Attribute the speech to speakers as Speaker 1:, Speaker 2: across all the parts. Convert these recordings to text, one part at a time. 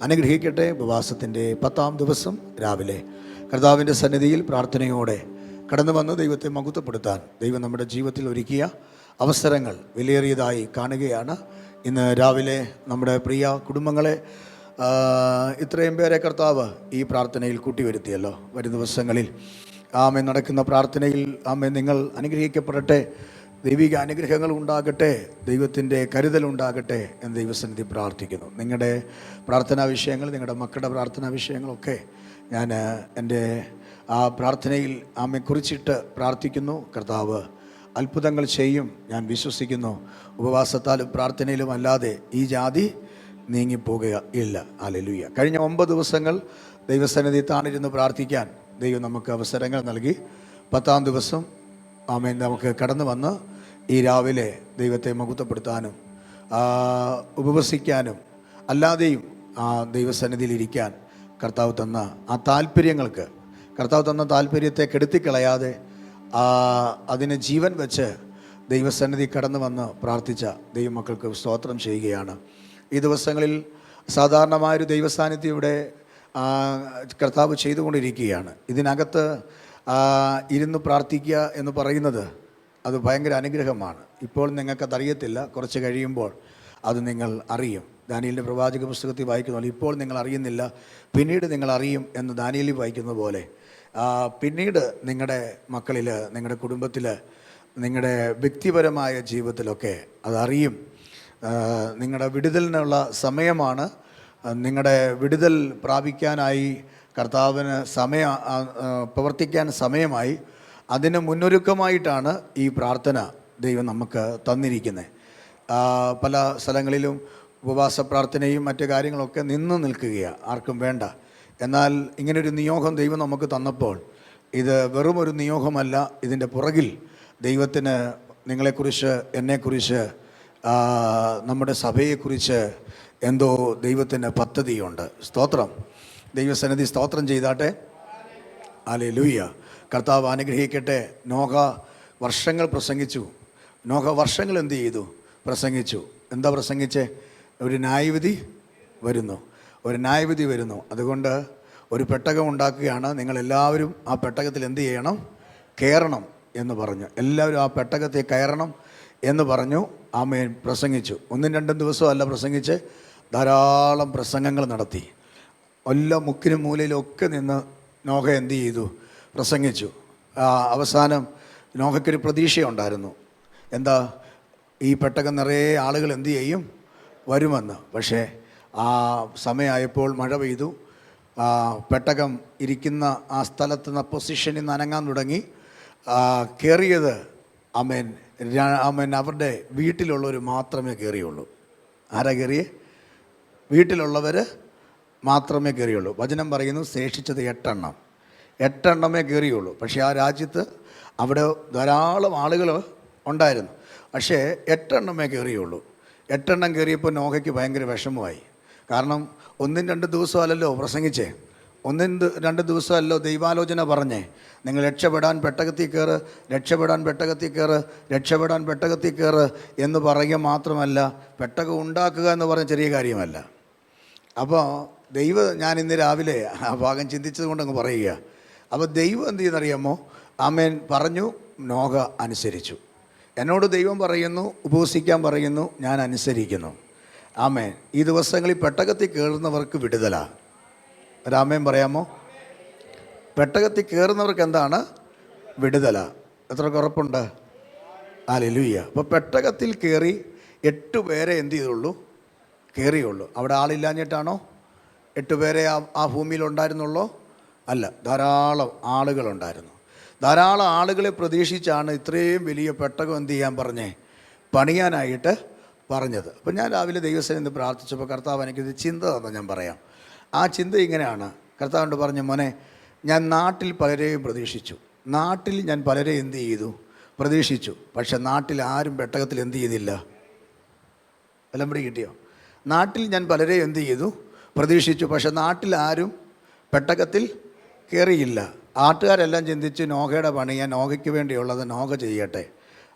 Speaker 1: അനുഗ്രഹിക്കട്ടെ. ഉപവാസത്തിൻ്റെ 10-ാം ദിവസം രാവിലെ കർത്താവിൻ്റെ സന്നിധിയിൽ പ്രാർത്ഥനയോടെ കടന്നു വന്ന് ദൈവത്തെ മഹത്വപ്പെടുത്താൻ ദൈവം നമ്മുടെ ജീവിതത്തിൽ ഒരുക്കിയ അവസരങ്ങൾ വിലയേറിയതായി കാണുകയാണ്. ഇന്ന് രാവിലെ നമ്മുടെ പ്രിയ കുടുംബങ്ങളെ ഇത്രയും പേരെ കർത്താവ് ഈ പ്രാർത്ഥനയിൽ കൂട്ടിവരുത്തിയല്ലോ. വരും ദിവസങ്ങളിൽ ആമേൻ നടക്കുന്ന പ്രാർത്ഥനയിൽ ആമേൻ നിങ്ങൾ അനുഗ്രഹിക്കപ്പെടട്ടെ, ദൈവിക അനുഗ്രഹങ്ങൾ ഉണ്ടാകട്ടെ, ദൈവത്തിൻ്റെ കരുതലുണ്ടാകട്ടെ എന്ന് ദൈവസന്നിധി പ്രാർത്ഥിക്കുന്നു. നിങ്ങളുടെ പ്രാർത്ഥനാ വിഷയങ്ങൾ, നിങ്ങളുടെ മക്കളുടെ പ്രാർത്ഥനാ വിഷയങ്ങളൊക്കെ ഞാൻ എൻ്റെ ആ പ്രാർത്ഥനയിൽ ആമെ കുറിച്ചിട്ട് പ്രാർത്ഥിക്കുന്നു. കർത്താവ് അത്ഭുതങ്ങൾ ചെയ്യും ഞാൻ വിശ്വസിക്കുന്നു. ഉപവാസത്താലും പ്രാർത്ഥനയിലും അല്ലാതെ ഈ ജാതി നീങ്ങിപ്പോകുക ഇല്ല. ഹല്ലേലൂയ. കഴിഞ്ഞ 9 ദിവസങ്ങൾ ദൈവസന്നിധി താണിരുന്ന് പ്രാർത്ഥിക്കാൻ ദൈവം നമുക്ക് അവസരങ്ങൾ നൽകി. 10-ാം ദിവസം ആമേൻ നമുക്ക് കടന്നു വന്ന് ഈ രാവിലെ ദൈവത്തെ മഹത്വപ്പെടുത്താനും ഉപവസിക്കാനും അല്ലാതെയും ആ ദൈവസന്നിധിയിലിരിക്കാൻ കർത്താവ് തന്ന ആ താല്പര്യങ്ങൾക്ക്, കർത്താവ് തന്ന താല്പര്യത്തെ കെടുത്തിക്കളയാതെ അതിന് ജീവൻ വെച്ച് ദൈവസന്നിധി കടന്നു വന്ന് പ്രാർത്ഥിച്ച ദൈവമക്കൾക്ക് സ്തോത്രം ചെയ്യുകയാണ്. ഈ ദിവസങ്ങളിൽ സാധാരണമായൊരു ദൈവസാന്നിധ്യം ഇവിടെ കർത്താവ് ചെയ്തുകൊണ്ടിരിക്കുകയാണ്. ഇതിനകത്ത് ഇരുന്ന് പ്രാർത്ഥിക്കുക എന്ന് പറയുന്നത് അത് ഭയങ്കര അനുഗ്രഹമാണ്. ഇപ്പോൾ നിങ്ങൾക്കതറിയത്തില്ല, കുറച്ച് കഴിയുമ്പോൾ അത് നിങ്ങൾ അറിയും. ദാനിയേലിൻ്റെ പ്രവാചക പുസ്തകത്തിൽ വായിക്കുന്ന പോലെ ഇപ്പോൾ നിങ്ങൾ അറിയുന്നില്ല, പിന്നീട് നിങ്ങൾ അറിയും എന്ന് ദാനിയേലിൽ വായിക്കുന്ന പോലെ പിന്നീട് നിങ്ങളുടെ മക്കളിൽ, നിങ്ങളുടെ കുടുംബത്തിൽ, നിങ്ങളുടെ വ്യക്തിപരമായ ജീവിതത്തിലൊക്കെ അതറിയും. നിങ്ങളുടെ വിടുതലിനുള്ള സമയമാണ്. നിങ്ങളുടെ വിടുതൽ പ്രാപിക്കാനായി കർത്താവിന് പ്രവർത്തിക്കാൻ സമയമായി. അതിന് മുന്നൊരുക്കമായിട്ടാണ് ഈ പ്രാർത്ഥന ദൈവം നമുക്ക് തന്നിരിക്കുന്നത്. പല സ്ഥലങ്ങളിലും ഉപവാസ പ്രാർത്ഥനയും മറ്റു കാര്യങ്ങളൊക്കെ നിന്ന് നിൽക്കുകയാണ്, ആർക്കും വേണ്ട. എന്നാൽ ഇങ്ങനൊരു നിയോഗം ദൈവം നമുക്ക് തന്നപ്പോൾ ഇത് വെറും ഒരു നിയോഗമല്ല. ഇതിൻ്റെ പുറകിൽ ദൈവത്തിന് നിങ്ങളെക്കുറിച്ച്, എന്നെക്കുറിച്ച്, നമ്മുടെ സഭയെക്കുറിച്ച് എന്തോ ദൈവത്തിന് പദ്ധതിയുണ്ട്. സ്തോത്രം. ദൈവസന്നിധി സ്തോത്രം ചെയ്താട്ടെ. ഹല്ലേലൂയ. കർത്താവ് അനുഗ്രഹിക്കട്ടെ. നോഹ വർഷങ്ങൾ പ്രസംഗിച്ചു. നോഹ വർഷങ്ങൾ എന്ത് ചെയ്തു? പ്രസംഗിച്ചു. എന്താ പ്രസംഗിച്ചേ? ഒരു ന്യായവിധി വരുന്നു, ഒരു ന്യായവിധി വരുന്നു. അതുകൊണ്ട് ഒരു പെട്ടകം ഉണ്ടാക്കുകയാണ്. നിങ്ങളെല്ലാവരും ആ പെട്ടകത്തിൽ എന്ത് ചെയ്യണം? കയറണം എന്ന് പറഞ്ഞു. എല്ലാവരും ആ പെട്ടകത്തിൽ കയറണം എന്ന് പറഞ്ഞു. ആമേൻ പ്രസംഗിച്ചു. 1-2 ദിവസമല്ല പ്രസംഗിച്ച്, ധാരാളം പ്രസംഗങ്ങൾ നടത്തി. എല്ലാ മുക്കിനും മൂലയിലും ഒക്കെ നിന്ന് നോഹ എന്ത് ചെയ്തു? പ്രസംഗിച്ചു. അവസാനം നോഹയ്ക്കൊരു പ്രതീക്ഷയുണ്ടായിരുന്നു. എന്താ? ഈ പെട്ടകം നിറയെ ആളുകൾ എന്ത് ചെയ്യും? വരുമെന്ന്. പക്ഷേ ആ സമയമായപ്പോൾ മഴ പെയ്തു. പെട്ടകം ഇരിക്കുന്ന ആ സ്ഥലത്ത് നിന്ന്, പൊസിഷനിൽ നിന്ന് അനങ്ങാൻ തുടങ്ങി. കയറിയത് ആമേൻ അവരുടെ വീട്ടിലുള്ളവർ മാത്രമേ കയറിയുള്ളൂ. ആരാ കയറിയേ? വീട്ടിലുള്ളവർ മാത്രമേ കയറിയുള്ളൂ. വചനം പറയുന്നു ശേഷിച്ചത് 8 എണ്ണമേ കയറിയുള്ളൂ. പക്ഷേ ആ രാജ്യത്ത് അവിടെ ധാരാളം ആളുകൾ ഉണ്ടായിരുന്നു. പക്ഷേ 8 എണ്ണമേ കയറിയുള്ളൂ. 8 എണ്ണം കയറിയപ്പോൾ നോഹയ്ക്ക് ഭയങ്കര വിഷമമായി. കാരണം 1-2 ദിവസമല്ലല്ലോ പ്രസംഗിച്ചേ, 1-2 ദിവസമല്ലോ ദൈവാലോചന പറഞ്ഞേ. നിങ്ങൾ രക്ഷപ്പെടാൻ പെട്ടകത്തിൽ കയറ്, രക്ഷപ്പെടാൻ പെട്ടകത്തിൽ കയറ്, രക്ഷപ്പെടാൻ പെട്ടകത്തിൽ കയറ് എന്ന് പറയുക മാത്രമല്ല, പെട്ടകം ഉണ്ടാക്കുക എന്ന് പറഞ്ഞ ചെറിയ കാര്യമല്ല. അപ്പോൾ ഞാൻ ഇന്ന് രാവിലെ ആ ഭാഗം ചിന്തിച്ചത് കൊണ്ടങ്ങ് പറയുക. അപ്പോൾ ദൈവം എന്ത് ചെയ്യുന്നറിയാമോ? ആമേൻ പറഞ്ഞു, നോഹ അനുസരിച്ചു. എന്നോട് ദൈവം പറയുന്നു, ഉപവസിക്കാൻ പറയുന്നു, ഞാൻ അനുസരിക്കുന്നു. ആമേൻ. ഈ ദിവസങ്ങളിൽ പെട്ടകത്തിൽ കയറുന്നവർക്ക് വിടുതലാണ്. ഒരാമേൻ പറയാമോ? പെട്ടകത്തിൽ കയറുന്നവർക്ക് എന്താണ്? വിടുതല. എത്ര ഉറപ്പുണ്ട്? ഹല്ലേലൂയ. അപ്പോൾ പെട്ടകത്തിൽ കയറി 8 പേരെ എന്ത് ചെയ്തുള്ളൂ? കയറിയുള്ളൂ. അവിടെ ആളില്ലാഞ്ഞിട്ടാണോ 8 പേരെ ആ ഭൂമിയിലുണ്ടായിരുന്നുള്ളൂ? അല്ല, ധാരാളം ആളുകളുണ്ടായിരുന്നു. ധാരാളം ആളുകളെ പ്രതീക്ഷിച്ചാണ് ഇത്രയും വലിയ പെട്ടകം എന്ത് ചെയ്യാൻ പറഞ്ഞേ? പണിയാനായിട്ട് പറഞ്ഞത്. അപ്പം ഞാൻ രാവിലെ ദൈവസന്നിധിയിൽ പ്രാർത്ഥിച്ചപ്പോൾ കർത്താവ് എനിക്കൊരു ചിന്ത തന്നു. ഞാൻ പറയാം. ആ ചിന്ത ഇങ്ങനെയാണ്. കർത്താവിനോട് പറഞ്ഞു, മോനെ, ഞാൻ നാട്ടിൽ പലരെയും പ്രതീക്ഷിച്ചു. നാട്ടിൽ ഞാൻ പലരെയും എന്ത് ചെയ്തു? പ്രതീക്ഷിച്ചു. പക്ഷെ നാട്ടിൽ ആരും പെട്ടകത്തിൽ എന്ത് ചെയ്തില്ല? വിലമ്പടി കിട്ടിയോ? നാട്ടിൽ ഞാൻ പലരെയും എന്ത് ചെയ്തു? പ്രതീക്ഷിച്ചു. പക്ഷെ നാട്ടിൽ ആരും പെട്ടകത്തിൽ കയറിയില്ല. ആട്ടുകാരെല്ലാം ചിന്തിച്ച് നോഹയുടെ പണി ഞാൻ നോഹയ്ക്ക് വേണ്ടിയുള്ളത് നോഹ ചെയ്യട്ടെ.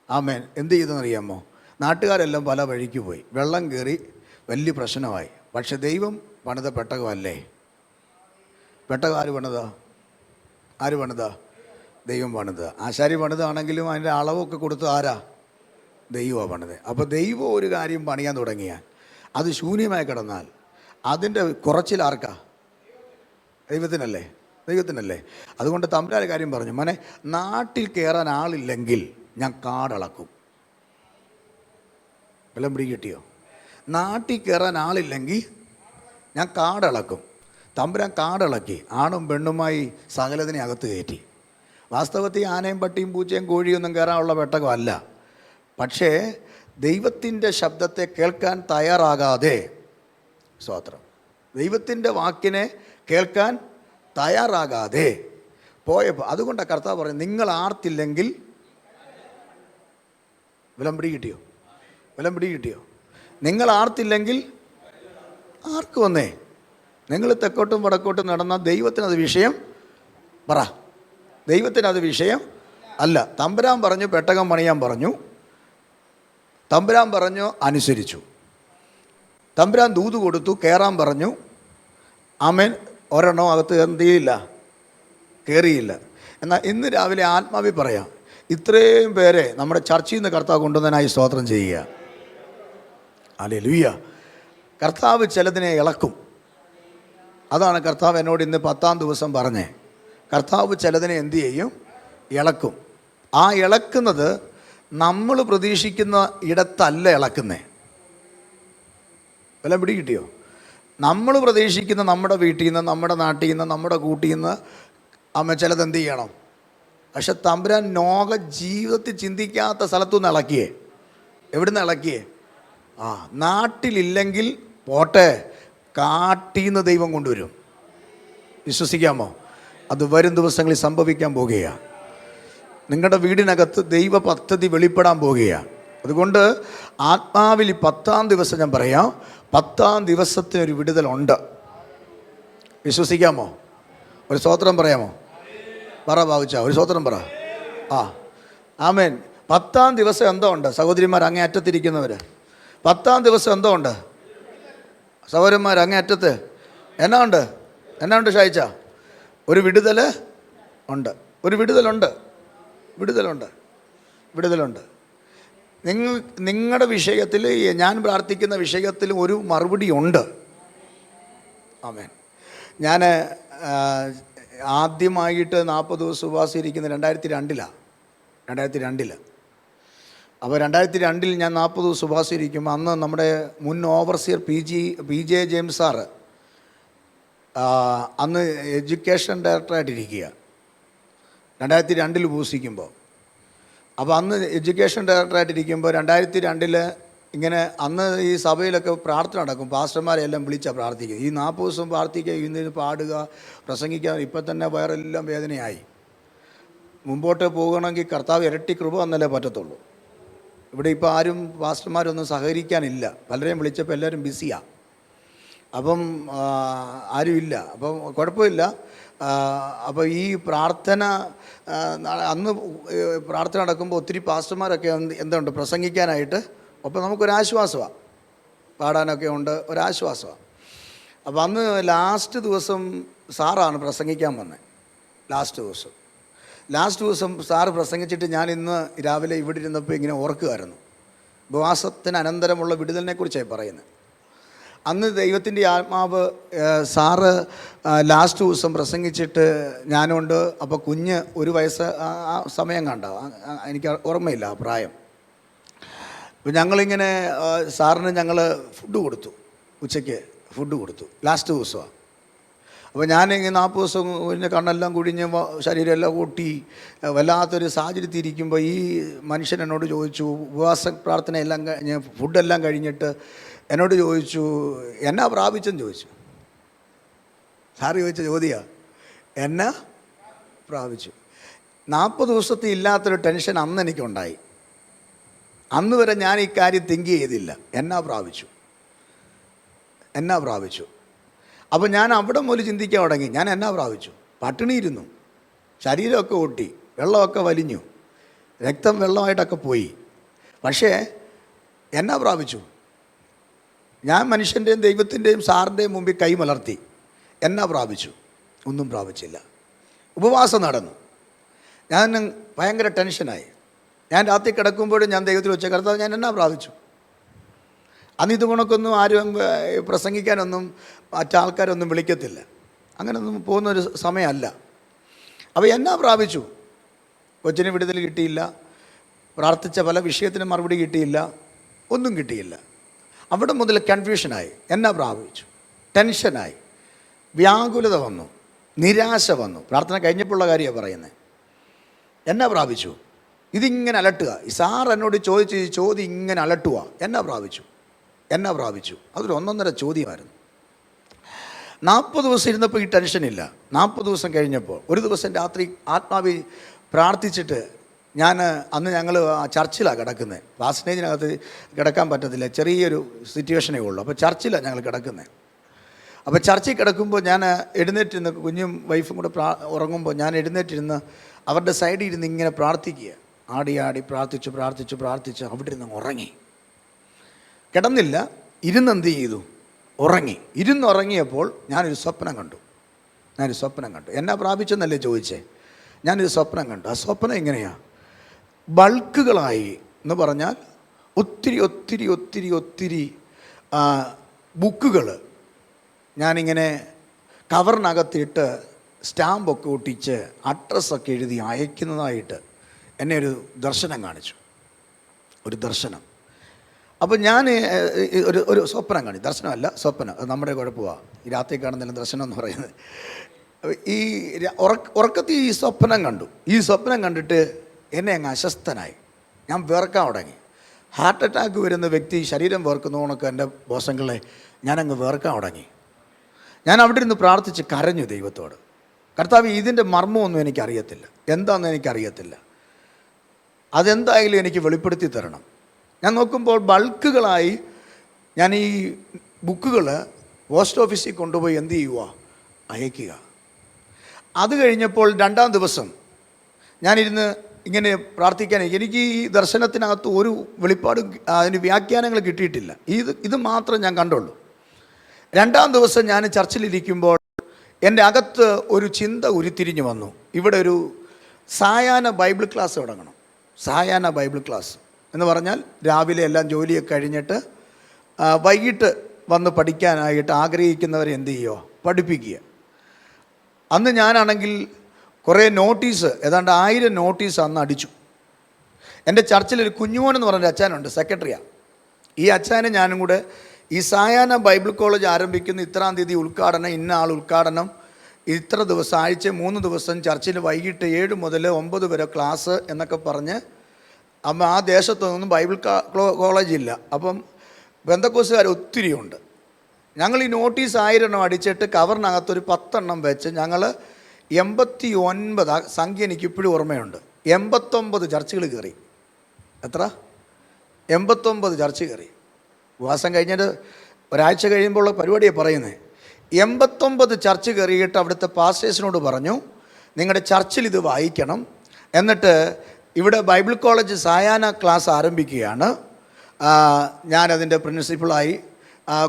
Speaker 1: ആമേൻ. എന്ത് ചെയ്തെന്നറിയാമോ? നാട്ടുകാരെല്ലാം പല വഴിക്ക് പോയി. വെള്ളം കയറി വലിയ പ്രശ്നമായി. പക്ഷെ ദൈവം പണിത പെട്ടകമല്ലേ? പെട്ടകം ആര് പണിത? ആര് പണിത? ദൈവം പണിത്. ആശാരി പണിതാണെങ്കിലും അതിൻ്റെ അളവൊക്കെ കൊടുത്ത് ആരാ? ദൈവമാണ് പണിത്. അപ്പോൾ ദൈവം ഒരു കാര്യം പണിയാൻ തുടങ്ങിയാൽ അത് ശൂന്യമായി കിടന്നാൽ അതിൻ്റെ കുറച്ചിലാർക്കാ? ദൈവത്തിനല്ലേ? ദൈവത്തിനല്ലേ? അതുകൊണ്ട് തമ്പുരാൻ കാര്യം പറഞ്ഞു, മോനെ, നാട്ടിൽ കയറാൻ ആളില്ലെങ്കിൽ ഞാൻ കാടളക്കും. വല്ലതും പിടി കിട്ടിയോ? നാട്ടിൽ കയറാൻ ആളില്ലെങ്കിൽ ഞാൻ കാടളക്കും. തമ്പുരാൻ കാടളക്കി ആണും പെണ്ണുമായി സകലതിനെ അകത്ത് കയറ്റി. വാസ്തവത്തിൽ ആനയും പട്ടിയും പൂച്ചയും കോഴിയൊന്നും കയറാനുള്ള പെട്ടകമല്ല. പക്ഷേ ദൈവത്തിൻ്റെ ശബ്ദത്തെ കേൾക്കാൻ തയ്യാറാകാതെ, സ്തോത്രം, ദൈവത്തിൻ്റെ വാക്കിനെ കേൾക്കാൻ തയ്യാറാകാതെ പോയപ്പോൾ, അതുകൊണ്ടാണ് കർത്താവ് പറയുന്നത്, നിങ്ങൾ ആർത്തില്ലെങ്കിൽ വിലമ്പിടി കിട്ടിയോ? വിലമ്പിടി കിട്ടിയോ? നിങ്ങൾ ആർത്തില്ലെങ്കിൽ ആർക്ക് വന്നേ? നിങ്ങൾ തെക്കോട്ടും വടക്കോട്ടും നടന്നാൽ ദൈവത്തിനത് വിഷയം പറ. ദൈവത്തിനത് വിഷയം അല്ല. തമ്പുരാൻ പറഞ്ഞു പെട്ടകം പണിയാൻ പറഞ്ഞു. തമ്പുരാൻ പറഞ്ഞു, അനുസരിച്ചു. തമ്പുരാൻ ദൂത് കൊടുത്തു, കയറാൻ പറഞ്ഞു. ആമേൻ. ഒരെണ്ണം അകത്ത് എന്ത് ചെയ്യില്ല? കയറിയില്ല. എന്നാൽ ഇന്ന് രാവിലെ ആത്മാവി പറയാം, ഇത്രയും പേരെ നമ്മുടെ ചർച്ചയിൽ നിന്ന് കർത്താവ് കൊണ്ടുവന്നതിനായി സ്തോത്രം ചെയ്യുക. ഹല്ലേലൂയ. കർത്താവ് ചിലതിനെ ഇളക്കും. അതാണ് കർത്താവ് എന്നോട് ഇന്ന് 10-ാം ദിവസം പറഞ്ഞേ. കർത്താവ് ചിലതിനെ എന്തു ചെയ്യും? ഇളക്കും. ആ ഇളക്കുന്നത് നമ്മൾ പ്രതീക്ഷിക്കുന്ന ഇടത്തല്ല ഇളക്കുന്നേ. വല്ല പിടി കിട്ടിയോ? നമ്മൾ പ്രതീക്ഷിക്കുന്ന നമ്മുടെ വീട്ടിൽ നിന്ന്, നമ്മുടെ നാട്ടിൽ നിന്ന്, നമ്മുടെ കൂട്ടിൽ നിന്ന് ചിലത് എന്ത് ചെയ്യണം? പക്ഷെ തമ്പുരാൻ നോക ജീവിതത്തിൽ ചിന്തിക്കാത്ത സ്ഥലത്തുനിന്ന് ഇളക്കിയേ. എവിടുന്ന് ഇളക്കിയേ? നാട്ടിലില്ലെങ്കിൽ പോട്ടെ, കാട്ടിന്ന് ദൈവം കൊണ്ടുവരും. വിശ്വസിക്കാമോ? അത് വരും ദിവസങ്ങളിൽ സംഭവിക്കാൻ പോകുകയാണ്. നിങ്ങളുടെ വീടിനകത്ത് ദൈവ പദ്ധതി വെളിപ്പെടാൻ പോകുകയാണ്. അതുകൊണ്ട് ആത്മാവിൽ 10-ാം ദിവസം ഞാൻ പറയാം, 10-ാം ദിവസത്തിനൊരു വിടുതലുണ്ട്. വിശ്വസിക്കാമോ? ഒരു സ്തോത്രം പറയാമോ? പറ ബാബുച്ച, ഒരു സ്തോത്രം പറ. ആമേൻ. 10-ാം ദിവസം എന്തോ ഉണ്ട് സഹോദരിമാർ അങ്ങേ അറ്റത്തിരിക്കുന്നവർ? 10-ാം ദിവസം എന്തോ ഉണ്ട് സഹോദരന്മാർ അങ്ങേ അറ്റത്ത്? എന്നാ ഉണ്ട്? എന്നാ ഉണ്ട് ഷായിച്ച? ഒരു വിടുതൽ ഉണ്ട്. ഒരു വിടുതലുണ്ട്. വിടുതലുണ്ട്. വിടുതലുണ്ട്. നിങ്ങളുടെ വിഷയത്തിൽ, ഞാൻ പ്രാർത്ഥിക്കുന്ന വിഷയത്തിൽ ഒരു മറുപടി ഉണ്ട്. ആമേൻ. ഞാൻ ആദ്യമായിട്ട് 40 ദിവസം ഉപവാസിച്ചിരിക്കുന്നത് 2002-ലാണ്. 2002. അപ്പോൾ 2002 ഞാൻ 40 ദിവസം ഉപവാസിച്ചിരിക്കുമ്പോൾ അന്ന് നമ്മുടെ മുൻ ഓവർസിയർ PJ ജെയിംസ് സാറ് അന്ന് എഡ്യൂക്കേഷൻ ഡയറക്ടറായിട്ടിരിക്കുക. 2002 ഉപവസിക്കുമ്പോൾ. അപ്പോൾ അന്ന് എഡ്യൂക്കേഷൻ ഡയറക്ടറായിട്ടിരിക്കുമ്പോൾ 2002 ഇങ്ങനെ അന്ന് ഈ സഭയിലൊക്കെ പ്രാർത്ഥന നടക്കും. പാസ്റ്റർമാരെല്ലാം വിളിച്ചാൽ പ്രാർത്ഥിക്കുക. ഈ 40 ദിവസം പ്രാർത്ഥിക്കുക, ഇന്ന് പാടുക, പ്രസംഗിക്കുക. ഇപ്പം തന്നെ വയറെല്ലാം വേദനയായി. മുമ്പോട്ട് പോകണമെങ്കിൽ കർത്താവ് ഇരട്ടി കൃപ വന്നല്ലേ പറ്റത്തുള്ളൂ. ഇവിടെ ഇപ്പോൾ ആരും പാസ്റ്റർമാരൊന്നും സഹകരിക്കാനില്ല. പലരെയും വിളിച്ചപ്പോൾ എല്ലാവരും ബിസിയാണ്. അപ്പം ആരുമില്ല. അപ്പം കുഴപ്പമില്ല. അപ്പോൾ ഈ പ്രാർത്ഥന അന്ന് പ്രാർത്ഥന നടക്കുമ്പോൾ ഒത്തിരി പാസ്റ്റർമാരൊക്കെ എന്തുണ്ട് പ്രസംഗിക്കാനായിട്ട്. അപ്പോൾ നമുക്കൊരാശ്വാസമാണ്, പാടാനൊക്കെ ഉണ്ട്, ഒരാശ്വാസമാണ്. അപ്പോൾ അന്ന് ലാസ്റ്റ് ദിവസം സാറാണ് പ്രസംഗിക്കാൻ വന്നത്. ലാസ്റ്റ് ദിവസം സാറ് പ്രസംഗിച്ചിട്ട് ഞാൻ ഇന്ന് രാവിലെ ഇവിടെ ഇരുന്നപ്പോൾ ഇങ്ങനെ ഓർക്കുകയായിരുന്നു. ഉപവാസത്തിന് അനന്തരമുള്ള വിടുതലിനെക്കുറിച്ചാണ് പറയുന്നത്. അന്ന് ദൈവത്തിൻ്റെ ആത്മാവ് സാറ് ലാസ്റ്റ് ദിവസം പ്രസംഗിച്ചിട്ട് ഞാനുണ്ട്. അപ്പോൾ കുഞ്ഞ് 1 വയസ്സ് ആ സമയം കണ്ട, എനിക്ക് ഓർമ്മയില്ല ആ പ്രായം. അപ്പോൾ ഞങ്ങളിങ്ങനെ സാറിന് ഞങ്ങൾ ഫുഡ് കൊടുത്തു, ഉച്ചയ്ക്ക് ഫുഡ് കൊടുത്തു. ലാസ്റ്റ് ദിവസമാണ്. അപ്പോൾ ഞാനിങ്ങനെ 40 ദിവസം കുഞ്ഞ് കണ്ണെല്ലാം കുഴിഞ്ഞ് ശരീരമെല്ലാം കൂട്ടി വല്ലാത്തൊരു സാഹചര്യത്തിൽ ഇരിക്കുമ്പോൾ ഈ മനുഷ്യൻ എന്നോട് ചോദിച്ചു, ഉപവാസ പ്രാർത്ഥനയെല്ലാം കഴിഞ്ഞ് ഫുഡെല്ലാം കഴിഞ്ഞിട്ട് എന്നോട് ചോദിച്ചു, എന്നാ പ്രാപിച്ചെന്ന് ചോദിച്ചു. സാറ് ചോദിച്ച ചോദ്യമാണ്, എന്നാ പ്രാപിച്ചു. 40 ദിവസത്തിൽ ഇല്ലാത്തൊരു ടെൻഷൻ അന്ന് എനിക്കുണ്ടായി. അന്ന് വരെ ഞാൻ ഈ കാര്യം തിങ്ക് ചെയ്തില്ല. എന്നാ പ്രാപിച്ചു. അപ്പോൾ ഞാൻ അവിടെ മുതൽ ചിന്തിക്കാൻ തുടങ്ങി, ഞാൻ എന്നാ പ്രാപിച്ചു. പട്ടിണിയിരുന്നു, ശരീരമൊക്കെ ഒട്ടി, വെള്ളമൊക്കെ വലിഞ്ഞു, രക്തം വെള്ളമായിട്ടൊക്കെ പോയി. പക്ഷേ എന്നാ പ്രാപിച്ചു? ഞാൻ മനുഷ്യൻ്റെയും ദൈവത്തിൻ്റെയും സാറിൻ്റെയും മുമ്പിൽ കൈ മലർത്തി. എന്നാ പ്രാപിച്ചു? ഒന്നും പ്രാപിച്ചില്ല. ഉപവാസം നടന്നു. ഞാൻ ഭയങ്കര ടെൻഷനായി. ഞാൻ രാത്രി കിടക്കുമ്പോഴും ഞാൻ ദൈവത്തിൽ വെച്ച കർത്താവ് ഞാൻ എന്നാ പ്രാപിച്ചു? അന്ന് ഇത് കണക്കൊന്നും ആരും പ്രസംഗിക്കാനൊന്നും മറ്റാൾക്കാരൊന്നും വിളിക്കത്തില്ല. അങ്ങനെയൊന്നും പോകുന്നൊരു സമയമല്ല. അപ്പോൾ എന്നാ പ്രാപിച്ചു? കൊച്ചിന് വിടുതൽ കിട്ടിയില്ല, പ്രാർത്ഥിച്ച പല വിഷയത്തിനും മറുപടി കിട്ടിയില്ല, ഒന്നും കിട്ടിയില്ല. അവിടെ മുതൽ കൺഫ്യൂഷനായി. എന്നാ പ്രാപിച്ചു? ടെൻഷനായി, വ്യാകുലത വന്നു, നിരാശ വന്നു. പ്രാർത്ഥന കഴിഞ്ഞപ്പോഴുള്ള കാര്യമാണ് പറയുന്നത്. എന്നാ പ്രാപിച്ചു? ഇതിങ്ങനെ അലട്ടുക. ഈ സാർ എന്നോട് ചോദിച്ച് ചോദ്യം ഇങ്ങനെ അലട്ടുക. എന്നാ പ്രാപിച്ചു? എന്നാ പ്രാപിച്ചു? അതൊരു ഒന്നൊന്നര ചോദ്യമായിരുന്നു. 40 ദിവസം ഇരുന്നപ്പോൾ ഈ ടെൻഷനില്ല. 40 ദിവസം കഴിഞ്ഞപ്പോൾ ഒരു ദിവസം രാത്രി ആത്മാവി പ്രാർത്ഥിച്ചിട്ട് അന്ന് ഞങ്ങൾ ചർച്ചിലാണ് കിടക്കുന്നത്. പാസ്റ്റേജിനകത്ത് കിടക്കാൻ പറ്റത്തില്ല, ചെറിയൊരു സിറ്റുവേഷനേ ഉള്ളൂ. അപ്പോൾ ചർച്ചിലാണ് ഞങ്ങൾ കിടക്കുന്നത്. അപ്പോൾ ചർച്ചിൽ കിടക്കുമ്പോൾ ഞാൻ എഴുന്നേറ്റിരുന്ന്, കുഞ്ഞും വൈഫും കൂടെ ഉറങ്ങുമ്പോൾ ഞാൻ എഴുന്നേറ്റിരുന്ന് അവരുടെ സൈഡിൽ ഇരുന്ന് ഇങ്ങനെ പ്രാർത്ഥിക്കുക. ആടി ആടി പ്രാർത്ഥിച്ച് അവിടെ ഇരുന്ന് ഉറങ്ങി. കിടന്നില്ല, ഇരുന്നെന്ത് ചെയ്തു? ഉറങ്ങി. ഇരുന്നുറങ്ങിയപ്പോൾ ഞാനൊരു സ്വപ്നം കണ്ടു. എന്നാ പ്രാപിച്ചെന്നല്ലേ ചോദിച്ചേ? ഞാനൊരു സ്വപ്നം കണ്ടു. ആ സ്വപ്നം എങ്ങനെയാണ്? ബൾക്കുകളായി എന്ന് പറഞ്ഞാൽ ഒത്തിരി ബുക്കുകൾ ഞാനിങ്ങനെ കവറിനകത്തിട്ട് സ്റ്റാമ്പൊക്കെ ഒട്ടിച്ച് അഡ്രസ്സൊക്കെ എഴുതി അയക്കുന്നതായിട്ട് എന്നെ ഒരു ദർശനം കാണിച്ചു. ഒരു ദർശനം. അപ്പോൾ ഞാൻ ഒരു സ്വപ്നം കാണി. ദർശനമല്ല, സ്വപ്നം. അത് നമ്മുടെ കുഴപ്പമാണ്. ഈ രാത്രി കാണുന്നില്ല ദർശനം എന്ന് പറയുന്നത്. ഈ ഉറക്കത്തിൽ ഈ സ്വപ്നം കണ്ടു. ഈ സ്വപ്നം കണ്ടിട്ട് എന്നെ അങ്ങ് അസ്വസ്ഥനായി. ഞാൻ വിയർക്കാൻ തുടങ്ങി. ഹാർട്ട് അറ്റാക്ക് വരുന്ന വ്യക്തി ശരീരം വിയർക്കുന്നതൊക്കെ എൻ്റെ ബോസങ്ങളെ ഞാനങ്ങ് വിയർക്കാൻ തുടങ്ങി. ഞാൻ അവിടെ ഇരുന്ന് പ്രാർത്ഥിച്ച് കരഞ്ഞു ദൈവത്തോട്. കർത്താവ്, ഇതിൻ്റെ മർമ്മമൊന്നും എനിക്കറിയത്തില്ല, എന്താണെന്ന് എനിക്കറിയത്തില്ല, അതെന്തായാലും എനിക്ക് വെളിപ്പെടുത്തി തരണം. ഞാൻ നോക്കുമ്പോൾ ബൾക്കുകളായി ഞാൻ ഈ ബുക്കുകൾ പോസ്റ്റ് ഓഫീസിൽ കൊണ്ടുപോയി എന്ത് ചെയ്യുക? അയക്കുക. അത് കഴിഞ്ഞപ്പോൾ 2-ാം ദിവസം ഞാനിരുന്ന് ഇങ്ങനെ പ്രാർത്ഥിക്കാൻ, എനിക്ക് ഈ ദർശനത്തിനകത്ത് ഒരു വെളിപ്പാടും അതിന് വ്യാഖ്യാനങ്ങൾ കിട്ടിയിട്ടില്ല. ഇത് മാത്രം ഞാൻ കണ്ടുള്ളൂ. 2-ാം ദിവസം ഞാൻ ചർച്ചിലിരിക്കുമ്പോൾ എൻ്റെ അകത്ത് ഒരു ചിന്ത ഉരുത്തിരിഞ്ഞു വന്നു. ഇവിടെ ഒരു സായാഹ്ന ബൈബിൾ ക്ലാസ് തുടങ്ങണം. സായാഹ്ന ബൈബിൾ ക്ലാസ് എന്ന് പറഞ്ഞാൽ രാവിലെ എല്ലാം ജോലിയൊക്കെ കഴിഞ്ഞിട്ട് വൈകിട്ട് വന്ന് പഠിക്കാനായിട്ട് ആഗ്രഹിക്കുന്നവരെ എന്ത് ചെയ്യുമോ? പഠിപ്പിക്കുക. അന്ന് ഞാനാണെങ്കിൽ കുറേ നോട്ടീസ്, ഏതാണ്ട് 1000 നോട്ടീസ് അന്ന് അടിച്ചു. എൻ്റെ ചർച്ചിലൊരു കുഞ്ഞുമോൻ എന്ന് പറഞ്ഞൊരു അച്ഛനുണ്ട്, സെക്രട്ടറിയാണ്. ഈ അച്ഛനെ ഞാനും കൂടെ ഈ സായാഹ്ന ബൈബിൾ കോളേജ് ആരംഭിക്കുന്ന ഇത്രാം തീയതി ഉദ്ഘാടനം, ഇന്ന ആൾ ഉദ്ഘാടനം, ഇത്ര ദിവസം, ആഴ്ച 3 ദിവസം ചർച്ചിൽ വൈകിട്ട് 7 മുതൽ 9 വരെ ക്ലാസ് എന്നൊക്കെ പറഞ്ഞ് ആ ദേശത്തൊന്നും ബൈബിൾ കോളേജില്ല. അപ്പം പെന്തക്കോസ്തുകാർ ഒത്തിരിയുണ്ട്. ഞങ്ങൾ ഈ നോട്ടീസ് 1000 അടിച്ചിട്ട് കവറിനകത്തൊരു 10 വെച്ച് ഞങ്ങൾ 89, സംഖ്യ എനിക്ക് ഇപ്പോഴും ഓർമ്മയുണ്ട്, 89 ചർച്ചുകൾ കയറി. എത്ര? 89 ചർച്ച് കയറി. ഉപവാസം കഴിഞ്ഞിട്ട് ഒരാഴ്ച കഴിയുമ്പോൾ പരിപാടിയാണ് പറയുന്നത്. 89 ചർച്ച് കയറിയിട്ട് അവിടുത്തെ പാസ്റ്റേഴ്സിനോട് പറഞ്ഞു, നിങ്ങളുടെ ചർച്ചിൽ ഇത് വായിക്കണം, എന്നിട്ട് ഇവിടെ ബൈബിൾ കോളേജ് സായാഹ്ന ക്ലാസ് ആരംഭിക്കുകയാണ്. ഞാനതിൻ്റെ പ്രിൻസിപ്പളായി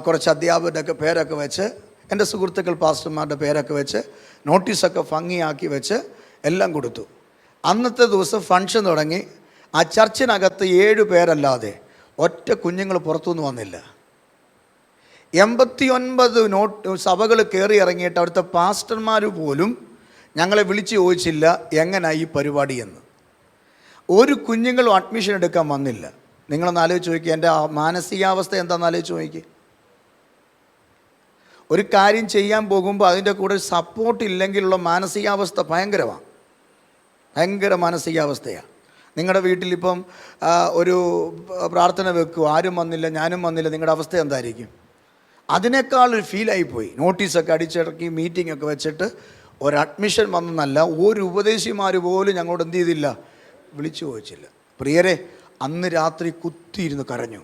Speaker 1: കുറച്ച് അധ്യാപകരുടെയൊക്കെ പേരൊക്കെ വെച്ച്, എൻ്റെ സുഹൃത്തുക്കൾ പാസ്റ്റർമാരുടെ പേരൊക്കെ വെച്ച്, നോട്ടീസൊക്കെ ഭംഗിയാക്കി വെച്ച് എല്ലാം കൊടുത്തു. അന്നത്തെ ദിവസം ഫംഗ്ഷൻ തുടങ്ങി. ആ ചർച്ചിനകത്ത് 7 പേരല്ലാതെ ഒറ്റ കുഞ്ഞുങ്ങൾ പുറത്തുനിന്ന് വന്നില്ല. 89 സഭകൾ കയറി ഇറങ്ങിയിട്ട് അവിടുത്തെ പാസ്റ്റർമാർ പോലും ഞങ്ങളെ വിളിച്ച് ചോദിച്ചില്ല എങ്ങനെയായി ഈ പരിപാടി എന്ന്. ഒരു കുഞ്ഞുങ്ങളും അഡ്മിഷൻ എടുക്കാൻ വന്നില്ല. നിങ്ങളൊന്ന് ആലോചിച്ച് നോക്കി, എൻ്റെ മാനസികാവസ്ഥ എന്താണെന്ന് ആലോചിച്ച് നോക്കി. ഒരു കാര്യം ചെയ്യാൻ പോകുമ്പോൾ അതിൻ്റെ കൂടെ സപ്പോർട്ട് ഇല്ലെങ്കിലുള്ള മാനസികാവസ്ഥ ഭയങ്കരമാണ്. ഭയങ്കര മാനസികാവസ്ഥയാണ്. നിങ്ങളുടെ വീട്ടിലിപ്പം ഒരു പ്രാർത്ഥന വെക്കുക, ആരും വന്നില്ല, ഞാനും വന്നില്ല, നിങ്ങളുടെ അവസ്ഥ എന്തായിരിക്കും? അതിനേക്കാൾ ഒരു ഫീലായിപ്പോയി. നോട്ടീസൊക്കെ അടിച്ചിറക്കി മീറ്റിംഗ് ഒക്കെ വെച്ചിട്ട് ഒരു അഡ്മിഷൻ വന്നെന്നല്ല, ഒരു ഉപദേശിമാർ പോലും ഞങ്ങളോട് എന്ത് ചെയ്തില്ല? വിളിച്ചു ചോദിച്ചില്ല. പ്രിയരെ, അന്ന് രാത്രി കുത്തിയിരുന്ന് കരഞ്ഞു.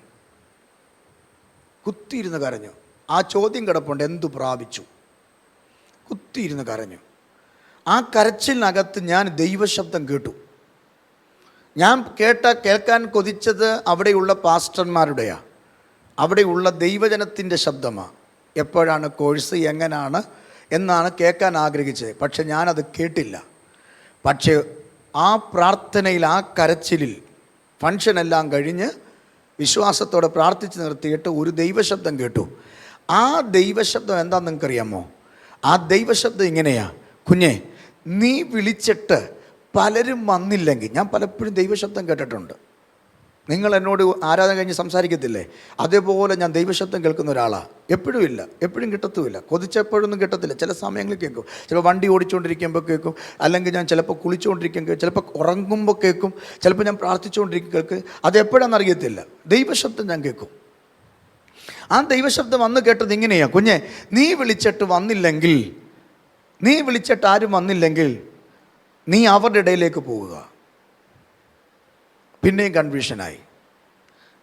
Speaker 1: ആ ചോദ്യം കിടപ്പുണ്ട്, എന്തു പ്രാപിച്ചു? കുത്തിയിരുന്ന് കരഞ്ഞു. ആ കരച്ചിലിനകത്ത് ഞാൻ ദൈവശബ്ദം കേട്ടു. ഞാൻ കേൾക്കാൻ കൊതിച്ചത് അവിടെയുള്ള പാസ്റ്റർമാരുടെയാണ്. അവിടെയുള്ള ദൈവജനത്തിൻ്റെ ശബ്ദമാണ്. എപ്പോഴാണ് കോഴ്സ്, എങ്ങനെയാണ് എന്നാണ് കേൾക്കാൻ ആഗ്രഹിച്ചത്. പക്ഷെ ഞാനത് കേട്ടില്ല. പക്ഷേ ആ പ്രാർത്ഥനയിൽ, ആ കരച്ചിലിൽ, ഫങ്ഷനെല്ലാം കഴിഞ്ഞ് വിശ്വാസത്തോടെ പ്രാർത്ഥിച്ച് നിർത്തിയിട്ട് ഒരു ദൈവശബ്ദം കേട്ടു. ആ ദൈവശബ്ദം എന്താണെന്ന് നിങ്ങൾക്കറിയാമോ? ആ ദൈവശബ്ദം ഇങ്ങനെയാ: കുഞ്ഞെ, നീ വിളിച്ചിട്ട് പലരും വന്നില്ലെങ്കിൽ. ഞാൻ പലപ്പോഴും ദൈവശബ്ദം കേട്ടിട്ടുണ്ട്. നിങ്ങൾ എന്നോട് ആരാധന കഴിഞ്ഞ് സംസാരിക്കത്തില്ലേ, അതേപോലെ ഞാൻ ദൈവശബ്ദം കേൾക്കുന്ന ഒരാളാണ്. എപ്പോഴും ഇല്ല, എപ്പോഴും കിട്ടത്തുമില്ല. കൊതിച്ചപ്പോഴൊന്നും കിട്ടത്തില്ല. ചില സമയങ്ങളിൽ കേൾക്കും. ചിലപ്പോൾ വണ്ടി ഓടിച്ചുകൊണ്ടിരിക്കുമ്പോൾ കേൾക്കും, അല്ലെങ്കിൽ ഞാൻ ചിലപ്പോൾ കുളിച്ചുകൊണ്ടിരിക്കുമ്പോൾ, ചിലപ്പോൾ ഉറങ്ങുമ്പോൾ കേൾക്കും, ചിലപ്പോൾ ഞാൻ പ്രാർത്ഥിച്ചുകൊണ്ടിരിക്കും കേൾക്കും. അതെപ്പോഴാണെന്ന് അറിയത്തില്ല. ദൈവശബ്ദം ഞാൻ കേൾക്കും. ആ ദൈവശബ്ദം വന്ന് കേട്ടത് ഇങ്ങനെയാണ്: കുഞ്ഞെ, നീ വിളിച്ചിട്ട് വന്നില്ലെങ്കിൽ, നീ വിളിച്ചിട്ട് ആരും വന്നില്ലെങ്കിൽ നീ അവരുടെ ഇടയിലേക്ക് പോകുക. പിന്നെയും കൺഫ്യൂഷനായി.